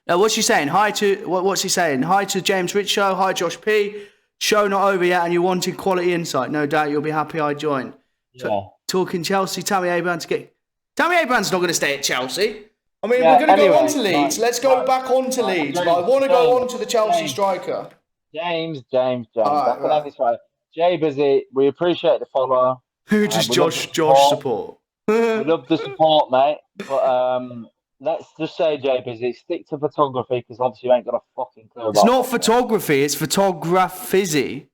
Now, what's he saying? What's he saying? Hi to James Rich Show. Hi Josh P. Show not over yet, and you wanted quality insight. No doubt you'll be happy I joined. Yeah. Talking Chelsea, Tammy Abraham's not going to stay at Chelsea. I mean, we're going to go on to Leeds. Let's go back on to Leeds, but I want to go on to the Chelsea striker. James. Right. Jay Busy, we appreciate the follow. Who does Josh support? We love the support, mate. But let's just say, Jay Busy, stick to photography because obviously you ain't got a fucking clue about it. It's not photography, it's photography.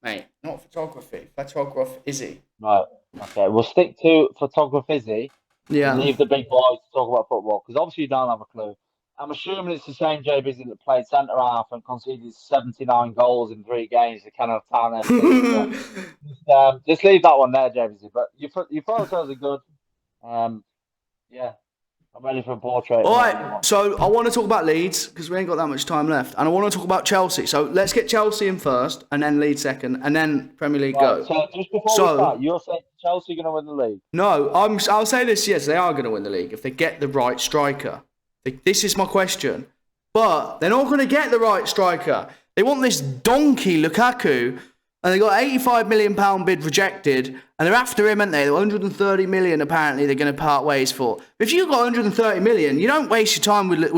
Mate, not photography. Photography. Right. Okay, we'll stick to photography. Yeah. And leave the big boys to talk about football because obviously you don't have a clue. I'm assuming it's the same Jay Busy that played centre half and conceded 79 goals in 3 games to kind of tarnish. Just leave that one there, Jay Busy. But your photos are good. Yeah, I'm ready for a portrait. All right, so I want to talk about Leeds because we ain't got that much time left, and I want to talk about Chelsea. So let's get Chelsea in first, and then Leeds second, and then Premier League go. So just before we start, you're saying Chelsea are going to win the league? No, I'll say this. Yes, they are going to win the league if they get the right striker. This is my question. But they're not going to get the right striker. They want this donkey Lukaku, and they got £85 million bid rejected, and they're after him, aren't they? They're 130 million apparently they're going to part ways for. If you've got 130 million, you don't waste your time with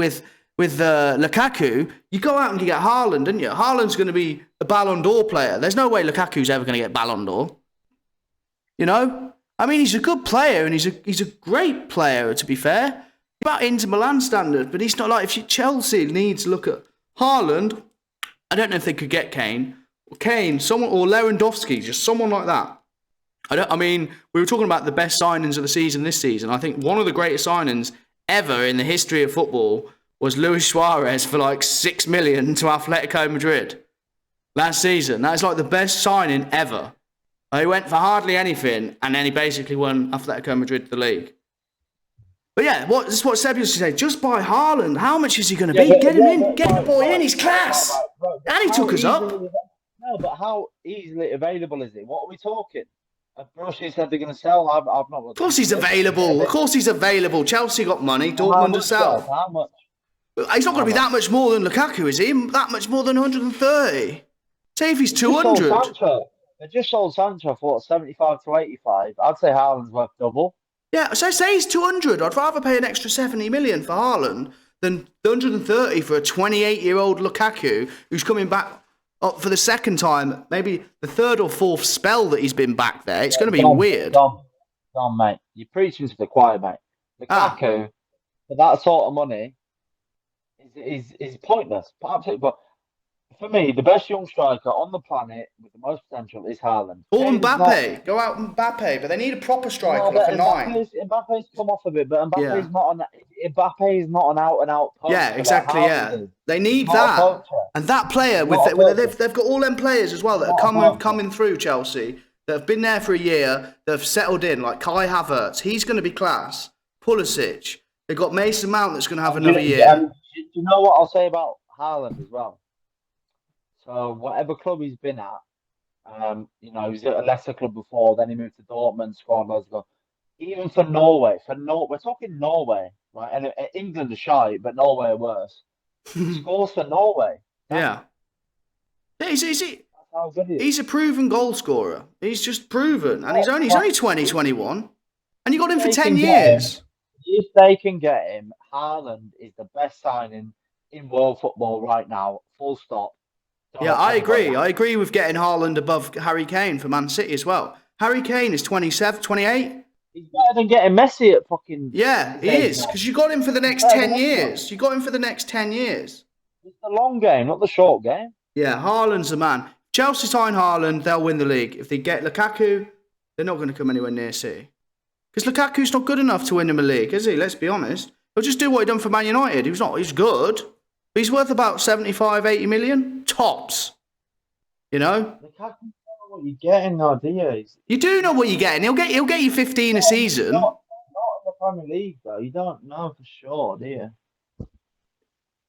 Lukaku. You go out and you get Haaland, don't you? Haaland's going to be a Ballon d'Or player. There's no way Lukaku's ever going to get Ballon d'Or. You know? I mean, he's a good player, and he's a great player, to be fair. About Inter Milan standard, but he's not like Chelsea needs to look at Haaland. I don't know if they could get Kane, or Lewandowski, just someone like that. I mean, we were talking about the best signings of the season this season. I think one of the greatest signings ever in the history of football was Luis Suarez for like 6 million to Atletico Madrid last season. That's like the best signing ever. He went for hardly anything, and then he basically won Atletico Madrid the league. But yeah, this is what Seb used to say. Just buy Haaland. How much is he going to be? Get him in. Get the boy in. He's class. And he took us up. No, but how easily available is it? What are we talking? Borussia said they're going to sell. I've not. Of course he's available. Of course he's available. Chelsea got money. Dortmund to sell. How much? He's not going to be that much more than Lukaku, is he? That much more than 130. Say if he's 200. They just sold Sancho for 75 to 85. I'd say Haaland's worth double. Yeah, so say he's 200. I'd rather pay an extra 70 million for Haaland than 130 for a 28-year-old Lukaku who's coming back up for the second time, maybe the third or fourth spell that he's been back there. It's going to be weird. Dom, mate. You're preaching to the choir, mate. Lukaku, for that sort of money, is pointless. Absolutely. But for me, the best young striker on the planet with the most potential is Haaland. Or Mbappe. Go out Mbappe, but they need a proper striker like a 9. Mbappe's come off a bit, but Mbappe is not an out-and-out poacher. Yeah, exactly, yeah. They need that. And that player, they've got all them players as well that are coming through Chelsea, that have been there for a year, that have settled in, like Kai Havertz. He's going to be class. Pulisic. They've got Mason Mount that's going to have another year. Do you know what I'll say about Haaland as well? So whatever club he's been at, he was at a lesser club before, then he moved to Dortmund, scored loads of goals. Even for Norway, we're talking Norway, right? And England are shy, but Norway are worse. He scores for Norway. Yeah. He's a proven goal scorer. He's just proven. And he's only 20, 21. And you got him for 10 years. If they can get him, Haaland is the best signing in world football right now, full stop. Yeah, I agree. I agree with getting Haaland above Harry Kane for Man City as well. Harry Kane is 27, 28. He's better than getting Messi at fucking... Yeah, he is, because you got him for the next 10 years. You got him for the next 10 years. It's the long game, not the short game. Yeah, Haaland's the man. Chelsea sign Haaland, they'll win the league. If they get Lukaku, they're not going to come anywhere near City. Because Lukaku's not good enough to win him a league, is he? Let's be honest. He'll just do what he done for Man United. He's good. But he's worth about 75, 80 million. Tops. You know? Lukaku, you don't know what you're getting now, do you? You do know what you're getting. He'll get you 15 a season. Not in the Premier League, though. You don't know for sure, do you?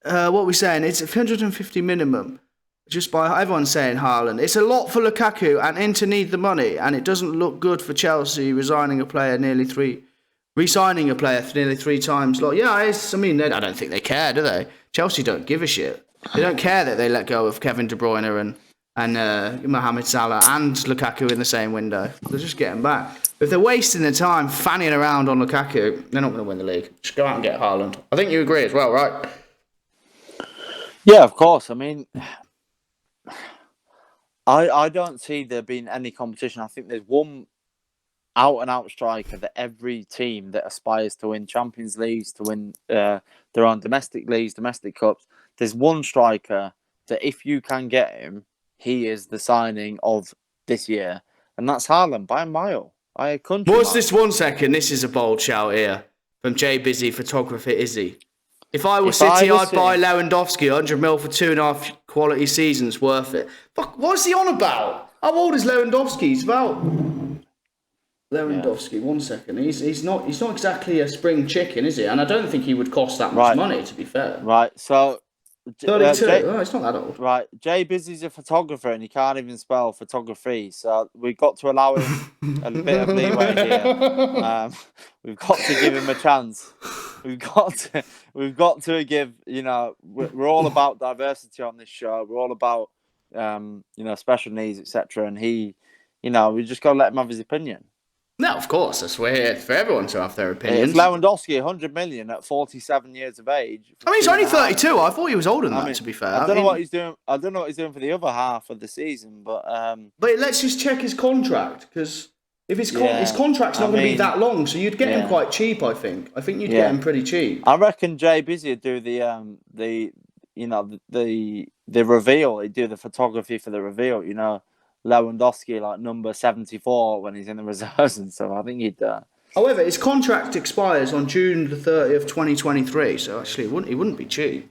What are we saying? It's 150 minimum. Just by everyone's saying Haaland. It's a lot for Lukaku, and Inter need the money, and it doesn't look good for Chelsea resigning a player nearly 3 times. Like, yeah, I don't think they care, do they? Chelsea don't give a shit. They don't care that they let go of Kevin De Bruyne and Mohamed Salah and Lukaku in the same window. They'll just get him back. If they're wasting their time fanning around on Lukaku, they're not going to win the league. Just go out and get Haaland. I think you agree as well, right? Yeah, of course. I mean, I don't see there being any competition. I think there's one out-and-out striker that every team that aspires to win Champions Leagues, to win their own domestic leagues, domestic cups, there's one striker that if you can get him, he is the signing of this year. And that's Haaland by a mile. What's this 1 second? This is a bold shout here from J Busy Photographer Izzy. If I were City, I'd buy Lewandowski 100 mil for 2.5 quality seasons, worth it. Fuck, what's he on about? How old is Lewandowski? He's about... Lewandowski, 1 second. He's not exactly a spring chicken, is he? And I don't think he would cost that much money, to be fair. Right, so... 32. It's not that old. Right, Jay Busy's a photographer and he can't even spell photography, so we've got to allow him a bit of leeway here. We've got to give him a chance. We've got to give, we're all about diversity on this show. We're all about, special needs, etc. And he, we just got to let him have his opinion. No, of course. We're here for everyone to have their opinions. It's Lewandowski, 100 million at 47 years of age. I mean, he's only 32. I thought he was older than that, to be fair. I don't know what he's doing. I don't know what he's doing for the other half of the season, but... But let's just check his contract, because if his contract's not going to be that long, so you'd get him quite cheap, I think. I think you'd get him pretty cheap. I reckon Jay Busy would do the reveal. He'd do the photography for the reveal, Lewandowski, like number 74 when he's in the reserves and stuff. I think he'd... However, his contract expires on June the 30th, 2023, so actually he wouldn't be cheap.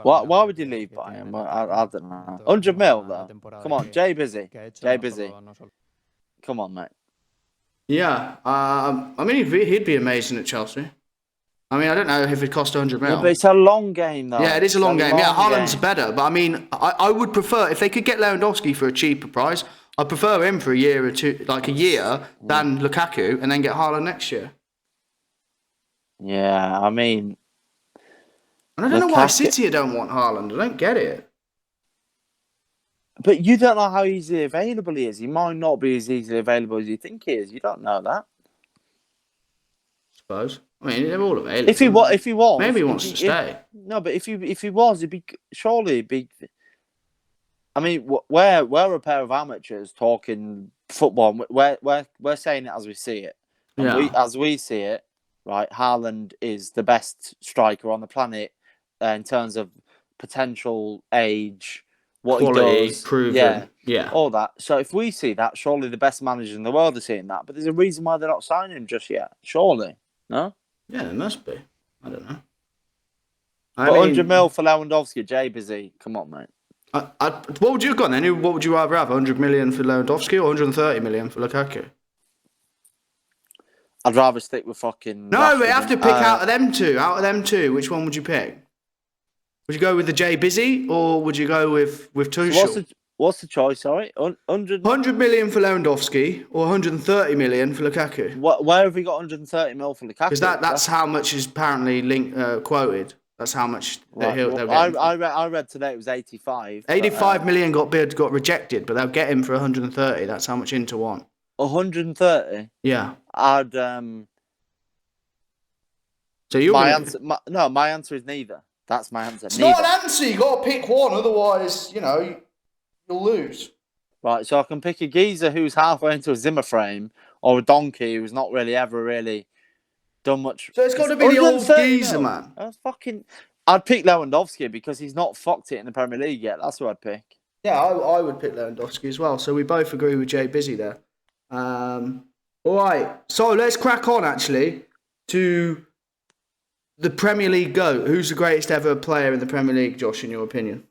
Why would you leave Bayern? I don't know. 100 mil, though. Come on, Jay Busy. Come on, mate. Yeah. I mean, he'd be amazing at Chelsea. I mean, I don't know if it cost 100 mil. Yeah, but it's a long game, though. Yeah, it is a long game. Yeah, Haaland's game. better. But I mean, I would prefer, if they could get Lewandowski for a cheaper price, I'd prefer him for a year or two, like a year, than Lukaku, and then get Haaland next year. Yeah, I mean... And I don't know why City don't want Haaland. I don't get it. But you don't know how easily available he is. He might not be as easily available as you think he is. You don't know that. I suppose. I mean, they're all available. If he was, maybe he wants to stay. No, but if he was, surely it'd be. I mean, we're a pair of amateurs talking football. We're saying it as we see it. And as we see it, right? Haaland is the best striker on the planet in terms of potential, age, what quality, he does, proven, all that. So if we see that, surely the best managers in the world are seeing that. But there's a reason why they're not signing him just yet. Surely, no? Yeah, there must be. I don't know. But 100 mil for Lewandowski, Jay Busy. Come on, mate. What would you have gone then? What would you rather have? 100 million for Lewandowski or 130 million for Lukaku? I'd rather stick with fucking. No, Rashford. We have to pick out of them two. Out of them two, which one would you pick? Would you go with the Jay Busy or would you go with Tuchel? So what's the choice? Sorry, 100 million for Lewandowski or 130 million for Lukaku. Where have we got 130 mil for Lukaku? Because that's how much is apparently quoted. That's how much they'll get. I read today it was 85. 85 million got rejected, but they'll get him for 130. That's how much Inter want. 130. Yeah. I'd. So you. My answer is neither. That's my answer. It's not an answer. You got to pick one, otherwise, you'll lose. Right. So I can pick a geezer who's halfway into a Zimmer frame, or a donkey who's not really ever done much. So it's got to be the old geezer, man. I'd pick Lewandowski because he's not fucked it in the Premier League yet. That's who I'd pick. Yeah, I would pick Lewandowski as well. So we both agree with Jay Busy there. All right. So let's crack on actually to the Premier League GOAT. Who's the greatest ever player in the Premier League, Josh, in your opinion?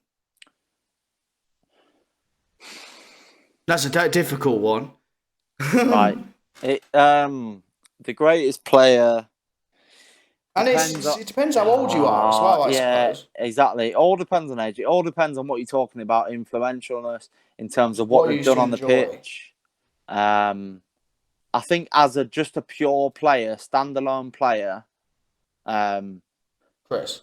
That's a difficult one. Right. The greatest player. And it depends how old you are as well, I suppose. Exactly. It all depends on age. It all depends on what you're talking about, influentialness, in terms of what they've done on the pitch. I think as just a pure player, standalone player, Chris.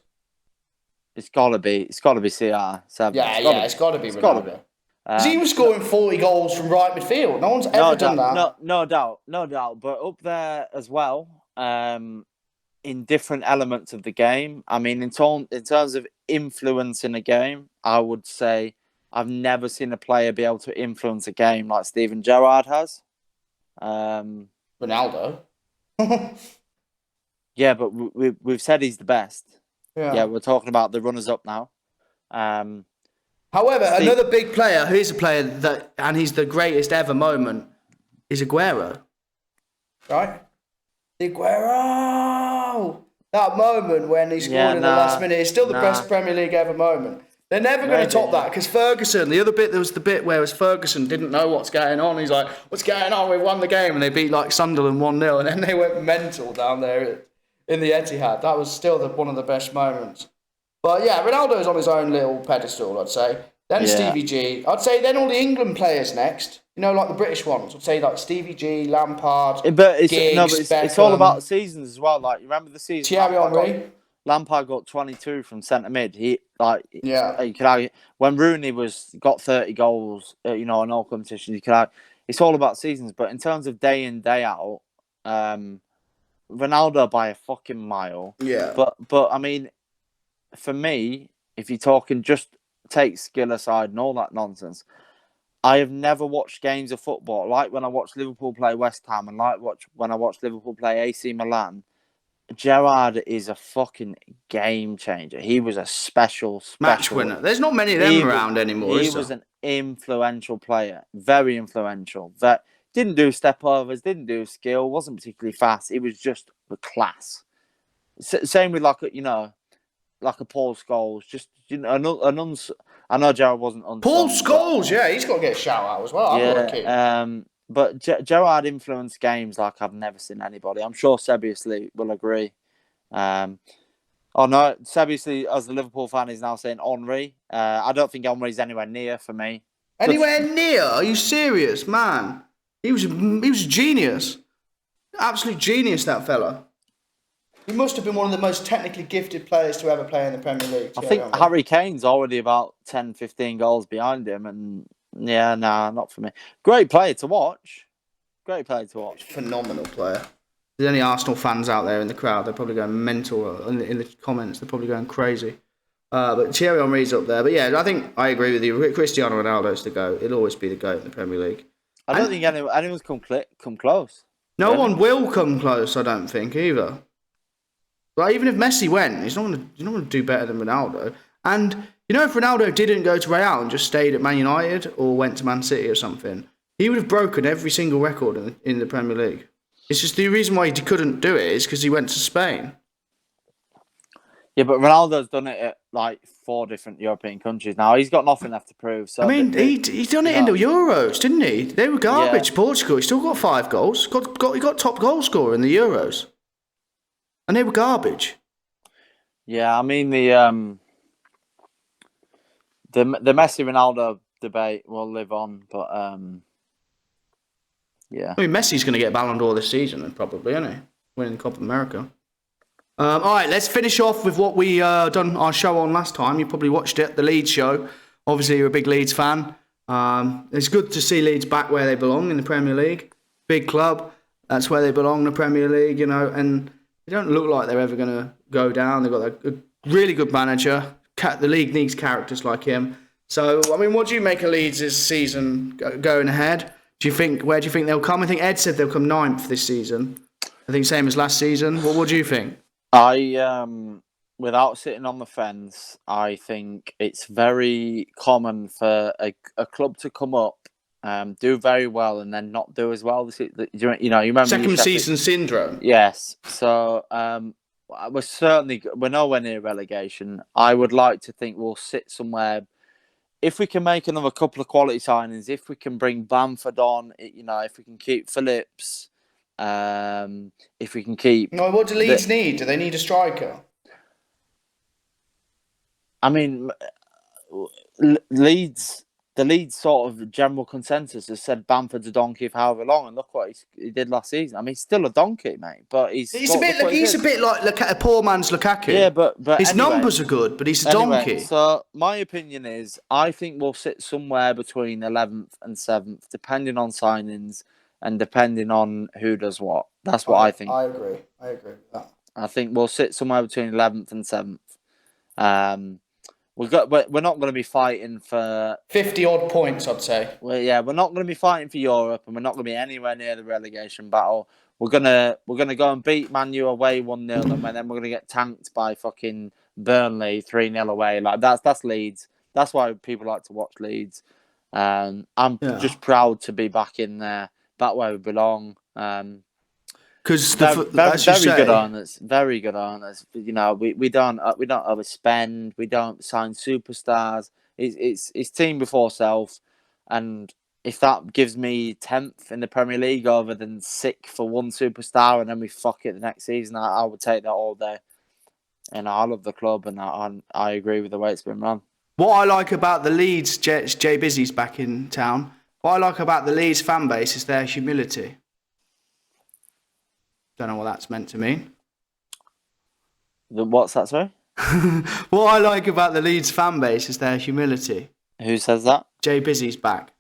It's gotta be CR7. Yeah, it's gotta be Ronaldo. Because he was scoring 40 goals from right midfield. No one's ever done that. No doubt. But up there as well, in different elements of the game. I mean, in terms of influencing a game, I would say I've never seen a player be able to influence a game like Steven Gerrard has. Ronaldo. Yeah, but we've said he's the best. Yeah, we're talking about the runners-up now. However, another big player, who's a player and he's the greatest ever moment, is Aguero. Right? Aguero! That moment when he scored in the last minute is still the best Premier League ever moment. They're never going to top that because Ferguson, there was the bit where Ferguson didn't know what's going on. He's like, what's going on? We won the game and they beat like Sunderland 1-0 and then they went mental down there in the Etihad. That was still one of the best moments. But yeah, Ronaldo's on his own little pedestal, I'd say. Then Stevie G. I'd say then all the England players next. Like the British ones. I'd say like Stevie G, Lampard, Giggs, it's all about the seasons as well. Like, you remember the season? Thierry Henry. Lampard got 22 from centre mid. You could argue, when Rooney got 30 goals, in all competitions. You could argue, it's all about seasons. But in terms of day in, day out, Ronaldo by a fucking mile. Yeah. But I mean, for me, if you're talking just take skill aside and all that nonsense, I have never watched games of football like when I watched Liverpool play West Ham and when I watched Liverpool play AC Milan. Gerrard is a fucking game changer. He was a special match winner. There's not many of them around anymore. He was an influential player, very influential. That didn't do step overs, didn't do skill, wasn't particularly fast. It was just the class. Same with like a Paul Scholes. Just I know Gerrard wasn't unsung. Paul Scholes, yeah, he's got to get a shout out as well. Yeah, But Gerrard influenced games like I've never seen anybody. I'm sure Sebiously will agree. Oh no, Sebiously, as a Liverpool fan, is now saying Henry. I don't think Henry's anywhere near for me. Anywhere near? Are you serious, man? He was a genius. Absolute genius, that fella. He must have been one of the most technically gifted players to ever play in the Premier League. I think Harry Kane's already about 10, 15 goals behind him. And yeah, nah, not for me. Great player to watch. Great player to watch. Phenomenal player. There's any Arsenal fans out there in the crowd, they're probably going mental in the comments. They're probably going crazy. But Thierry Henry's up there. But yeah, I think I agree with you. Cristiano Ronaldo's the GOAT. It'll always be the GOAT in the Premier League. I don't think anyone's come close. No one will come close, I don't think, either. But even if Messi went, he's not going to do better than Ronaldo. And, you know, if Ronaldo didn't go to Real and just stayed at Man United or went to Man City or something, he would have broken every single record in the Premier League. It's just the reason why he couldn't do it is because he went to Spain. Yeah, but Ronaldo's done it at like 4 different European countries now. He's got nothing left to prove. So I mean, he's done it in the Euros, didn't he? They were garbage. Yeah. Portugal, he still got 5 goals. He got top goal scorer in the Euros, and they were garbage. Yeah, I mean the Messi Ronaldo debate will live on, but yeah. I mean, Messi's going to get Ballon d'Or this season, probably, isn't he? Winning Copa America. All right, let's finish off with what we done our show on last time. You probably watched it, the Leeds show. Obviously, you're a big Leeds fan. It's good to see Leeds back where they belong in the Premier League. Big club, that's where they belong in the Premier League, you know. And they don't look like they're ever going to go down. They've got a really good manager. The league needs characters like him. So, I mean, what do you make of Leeds this season going ahead? Where do you think they'll come? I think Ed said they'll come 9th this season. I think same as last season. What do you think? Without sitting on the fence, I think it's very common for a club to come up, do very well, and then not do as well. You remember second season syndrome. Yes. So we're nowhere near relegation. I would like to think we'll sit somewhere. If we can make another couple of quality signings, if we can bring Bamford on, if we can keep Phillips. If we can keep... No, what do Leeds need? Do they need a striker? I mean, the Leeds sort of general consensus has said Bamford's a donkey for however long, and look what he did last season. I mean, he's still a donkey, mate, but he's a bit like a poor man's Lukaku. Yeah, but his numbers are good, but he's a donkey. So my opinion is, I think we'll sit somewhere between 11th and 7th, depending on signings and depending on who does what. That's what I think. I agree with that. I think we'll sit somewhere between 11th and 7th. We're not going to be fighting for 50 odd points, I'd say. Well, yeah, we're not going to be fighting for Europe, and we're not going to be anywhere near the relegation battle. We're gonna go and beat Man U away 1-0, and then we're gonna get tanked by fucking Burnley 3-0 away. Like that's Leeds. That's why people like to watch Leeds. I'm just proud to be back in there, back where we belong. Because very good owners. You know, we don't overspend. We don't sign superstars. It's team before self, and if that gives me 10th in the Premier League over than 6th for one superstar, and then we fuck it the next season, I would take that all day. And I love the club, and I agree with the way it's been run. What I like about the Leeds, Jay Busy's back in town. What I like about the Leeds fan base is their humility. Don't know what that's meant to mean. What's that, sorry? What I like about the Leeds fan base is their humility. Who says that? Jay Busy's back.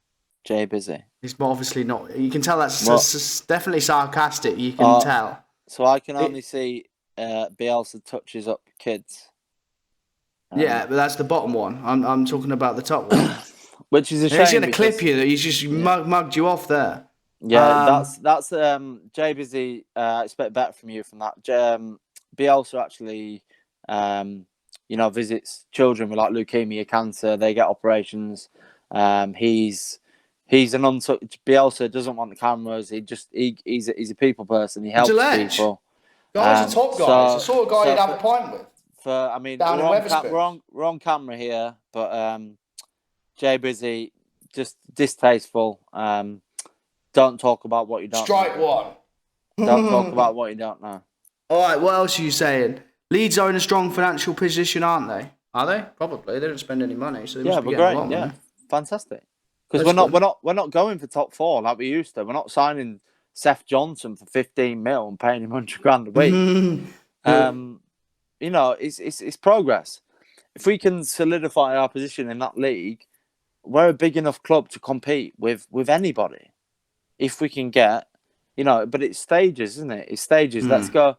Jay Busy. He's obviously not. You can tell that's definitely sarcastic. You can tell. So I can only see Bielsa touches up kids. Yeah, but that's the bottom one. I'm talking about the top one. Which is a shame. He's going to clip you. He's just mugged you off there. Yeah, that's Jay Busy. I expect better from you from that. Bielsa actually, visits children with like leukemia, cancer. They get operations. He's an Bielsa doesn't want the cameras. He's a people person. He helps people. Guy's a top guy. He's the sort of guy you'd have a pint with. We're on camera here, but Jay Busy, just distasteful. Don't talk about what you don't Strike know. one. Don't talk about what you don't know. All right, what else are you saying? Leeds are in a strong financial position, aren't they? Are they? Probably. They don't spend any money, so they must be But getting great. a lot of money. Fantastic. Because That's we're not going for top 4 like we used to. We're not signing Seth Johnson for 15 mil and paying him 100 grand a week. You know, it's progress. If we can solidify our position in that league, we're a big enough club to compete with anybody. If we can get, you know, but it's stages, isn't it? It's stages. Let's go.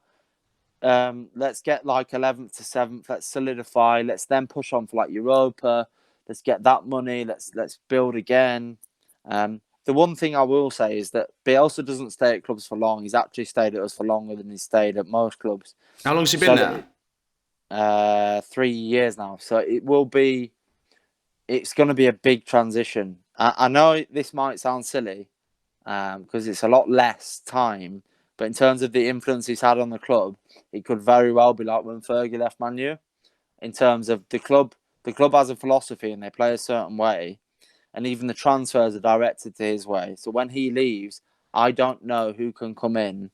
Let's get like 11th to 7th. Let's solidify. Let's then push on for like Europa. Let's get that money. Let's build again. The one thing I will say is that Bielsa doesn't stay at clubs for long. He's actually stayed at us for longer than he's stayed at most clubs. How long has he been there? 3 years now. So it's going to be a big transition. I know this might sound silly because it's a lot less time, but in terms of the influence he's had on the club, it could very well be like when Fergie left Man U. In terms of the club has a philosophy and they play a certain way, and even the transfers are directed to his way. So when he leaves, I don't know who can come in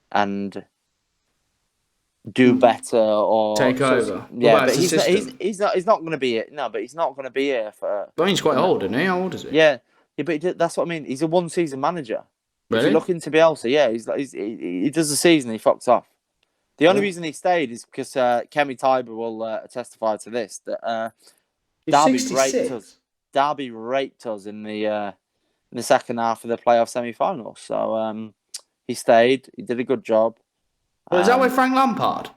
and do better or take over. Yeah, but he's not going to be it. No, but he's not going to be here for. I mean, he's quite old, isn't he? How old is he? Yeah, but that's what I mean. He's a one-season manager. Really? If you're looking to Bielsa, yeah, he does the season, he fucks off. The only reason he stayed is because Kemi Tiber will testify to this that Derby raped us in the second half of the playoff semi-final. So he stayed. He did a good job. Well, is that with Frank Lampard?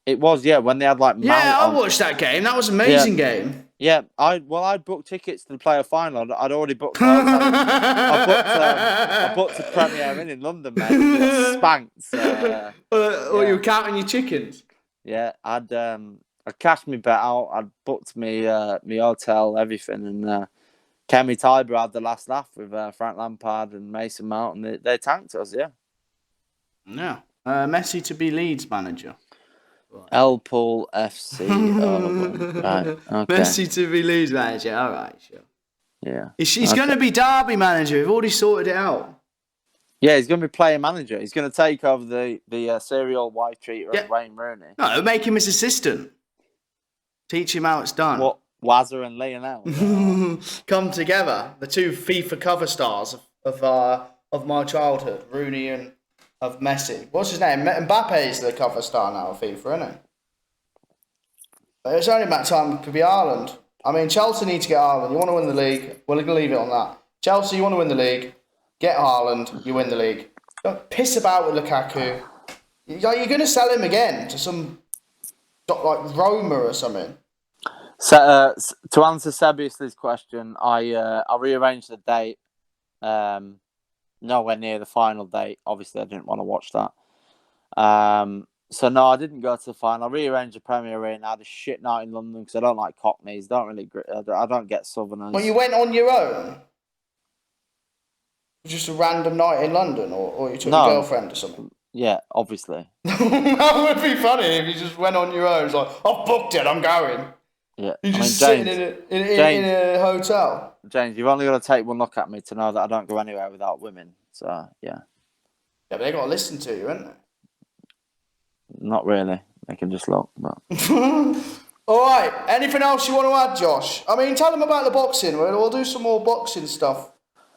It was, yeah, when they had like I watched that game. That was an amazing game. Yeah, I'd booked tickets to the playoff final. I'd already booked. I booked a Premier in London, mate. You got spanked. You were counting your chickens? Yeah, I cashed my bet out. I'd booked me hotel, everything, and Kemi Tiber had the last laugh with Frank Lampard and Mason Mount, and they tanked us. Yeah. Yeah. Messi to be Leeds manager. El Pool FC. Right. Okay. Messi to be Leeds manager. All right, sure. Yeah. He's going to be Derby manager. We've already sorted it out. Yeah, he's going to be player manager. He's going to take over the serial wife treater of Wayne Rooney. No, make him his assistant. Teach him how it's done. What? Wazza and Lionel come together. The two FIFA cover stars of my childhood, Rooney and of Messi. What's his name? Mbappe's the cover star now of FIFA, isn't it? But it's only about time it could be Ireland. I mean, Chelsea need to get Ireland. You want to win the league? We're going to leave it on that. Chelsea, you want to win the league? Get Ireland, you win the league. Don't piss about with Lukaku. You're going to sell him again to some like Roma or something. So, to answer Sebius's question, I rearranged the date. Nowhere near the final date. Obviously, I didn't want to watch that. So no, I didn't go to the final. I rearranged the Premier League. I had a shit night in London because I don't like Cockneys. I don't get Southerners. Well, you went on your own. Just a random night in London, or you took your girlfriend or something. Yeah, obviously. That would be funny if you just went on your own. It's like, I've booked it. I'm going. Yeah, you're just sitting in a hotel. James, you've only got to take one look at me to know that I don't go anywhere without women. So, yeah. Yeah, but they got to listen to you, haven't they? Not really. They can just look. But... All right. Anything else you want to add, Josh? I mean, tell them about the boxing. We'll do some more boxing stuff,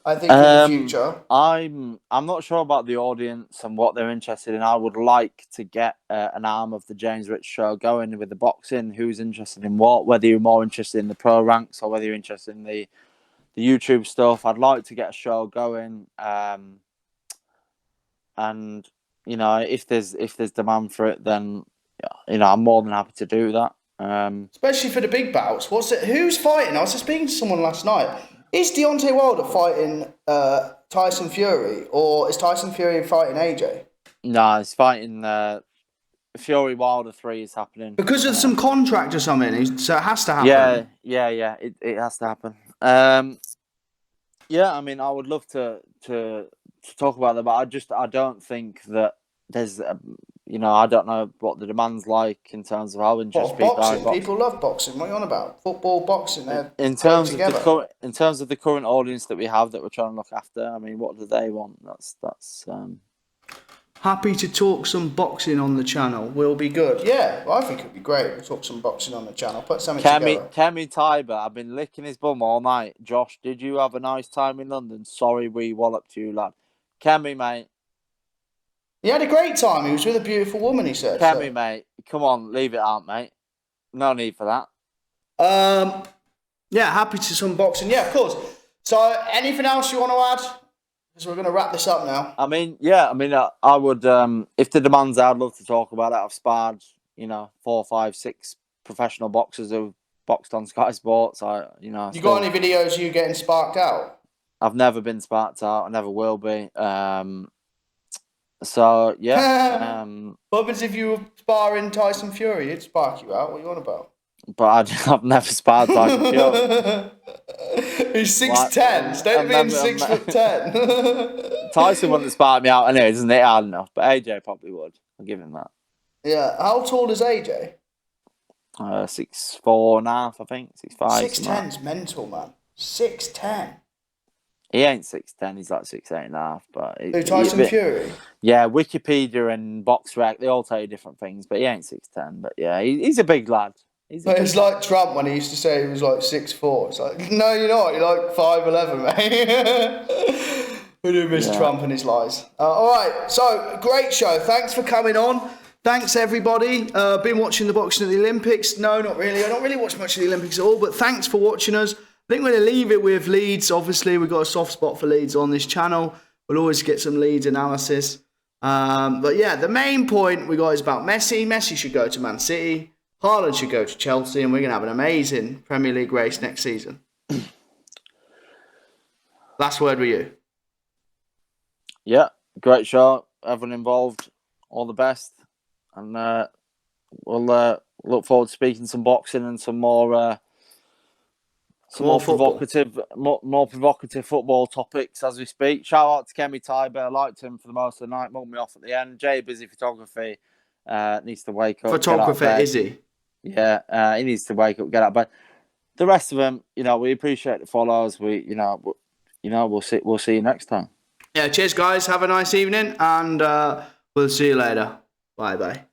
I think, in the future. I'm not sure about the audience and what they're interested in. I would like to get an arm of the James Rich Show going with the boxing. Who's interested in what? Whether you're more interested in the pro ranks or whether you're interested in the YouTube stuff. I'd like to get a show going. And you know, if there's demand for it, then you know, I'm more than happy to do that. Especially for the big bouts. Who's fighting? I was just speaking to someone last night. Is Deontay Wilder fighting Tyson Fury, or is Tyson Fury fighting AJ? No, he's fighting Fury Wilder 3 is happening. Because of some contract or something, so it has to happen. Yeah. It has to happen. Yeah, I mean, I would love to talk about that, but I don't think that there's I don't know what the demand's like in terms of how interested people are in Boxing. boxing. People love boxing. What are you on about? Football, boxing. They're In terms of the current audience that we have that we're trying to look after, I mean, what do they want? That's. Happy to talk some boxing on the channel. Will be good. Yeah, I think it'd be great. We'll talk some boxing on the channel. Put something together. Kemi Tiber, I've been licking his bum all night. Josh, did you have a nice time in London? Sorry we walloped you, lad. Kemi, mate. He had a great time. He was with a beautiful woman, he said. Kemi, mate. Come on, leave it out, mate. No need for that. Yeah, happy to some boxing. Yeah, of course. So, anything else you want to add? Because we're going to wrap this up now. I mean, I would, if the demand's there, I'd love to talk about it. I've sparred, 4, 5, 6 professional boxers who've boxed on Sky Sports. You got any videos of you getting sparked out? I've never been sparked out. I never will be. So, yeah. What happens if you were sparring Tyson Fury? He'd spark you out. What are you on about? But I've never sparred Tyson Fury. He's 6'10". Stop being 6'10". Tyson wouldn't spar me out anyway, isn't it? Hard enough. But AJ probably would. I'll give him that. Yeah. How tall is AJ? 6'4.5", I think. 6'5". 6'10's mental, man. 6'10". He ain't 6'10", he's like 6'8.5". But Tyson Fury? Yeah, Wikipedia and BoxRec, they all tell you different things, but he ain't 6'10". But yeah, he's a big lad. It's like Trump when he used to say he was like 6'4". It's like, no, you're not. You're like 5'11", mate. We do miss Trump and his lies. All right, so great show. Thanks for coming on. Thanks, everybody. Been watching the boxing at the Olympics. No, not really. I don't really watch much of the Olympics at all, but thanks for watching us. I think we're going to leave it with Leeds. Obviously, we've got a soft spot for Leeds on this channel. We'll always get some Leeds analysis. But yeah, the main point we got is about Messi. Messi should go to Man City. Haaland should go to Chelsea, and we're going to have an amazing Premier League race next season. Last word with you. Yeah, great show. Everyone involved, all the best. And we'll look forward to speaking some boxing and some more provocative football topics as we speak. Shout out to Kemi Tiber. I liked him for the most of the night. Mugged me off at the end. Jay, busy photography. Needs to wake up. Photographer, is he? Yeah, he needs to wake up, get out. But the rest of them, we appreciate the follows. We'll see you next time. Yeah, cheers, guys. Have a nice evening, and we'll see you later. Bye.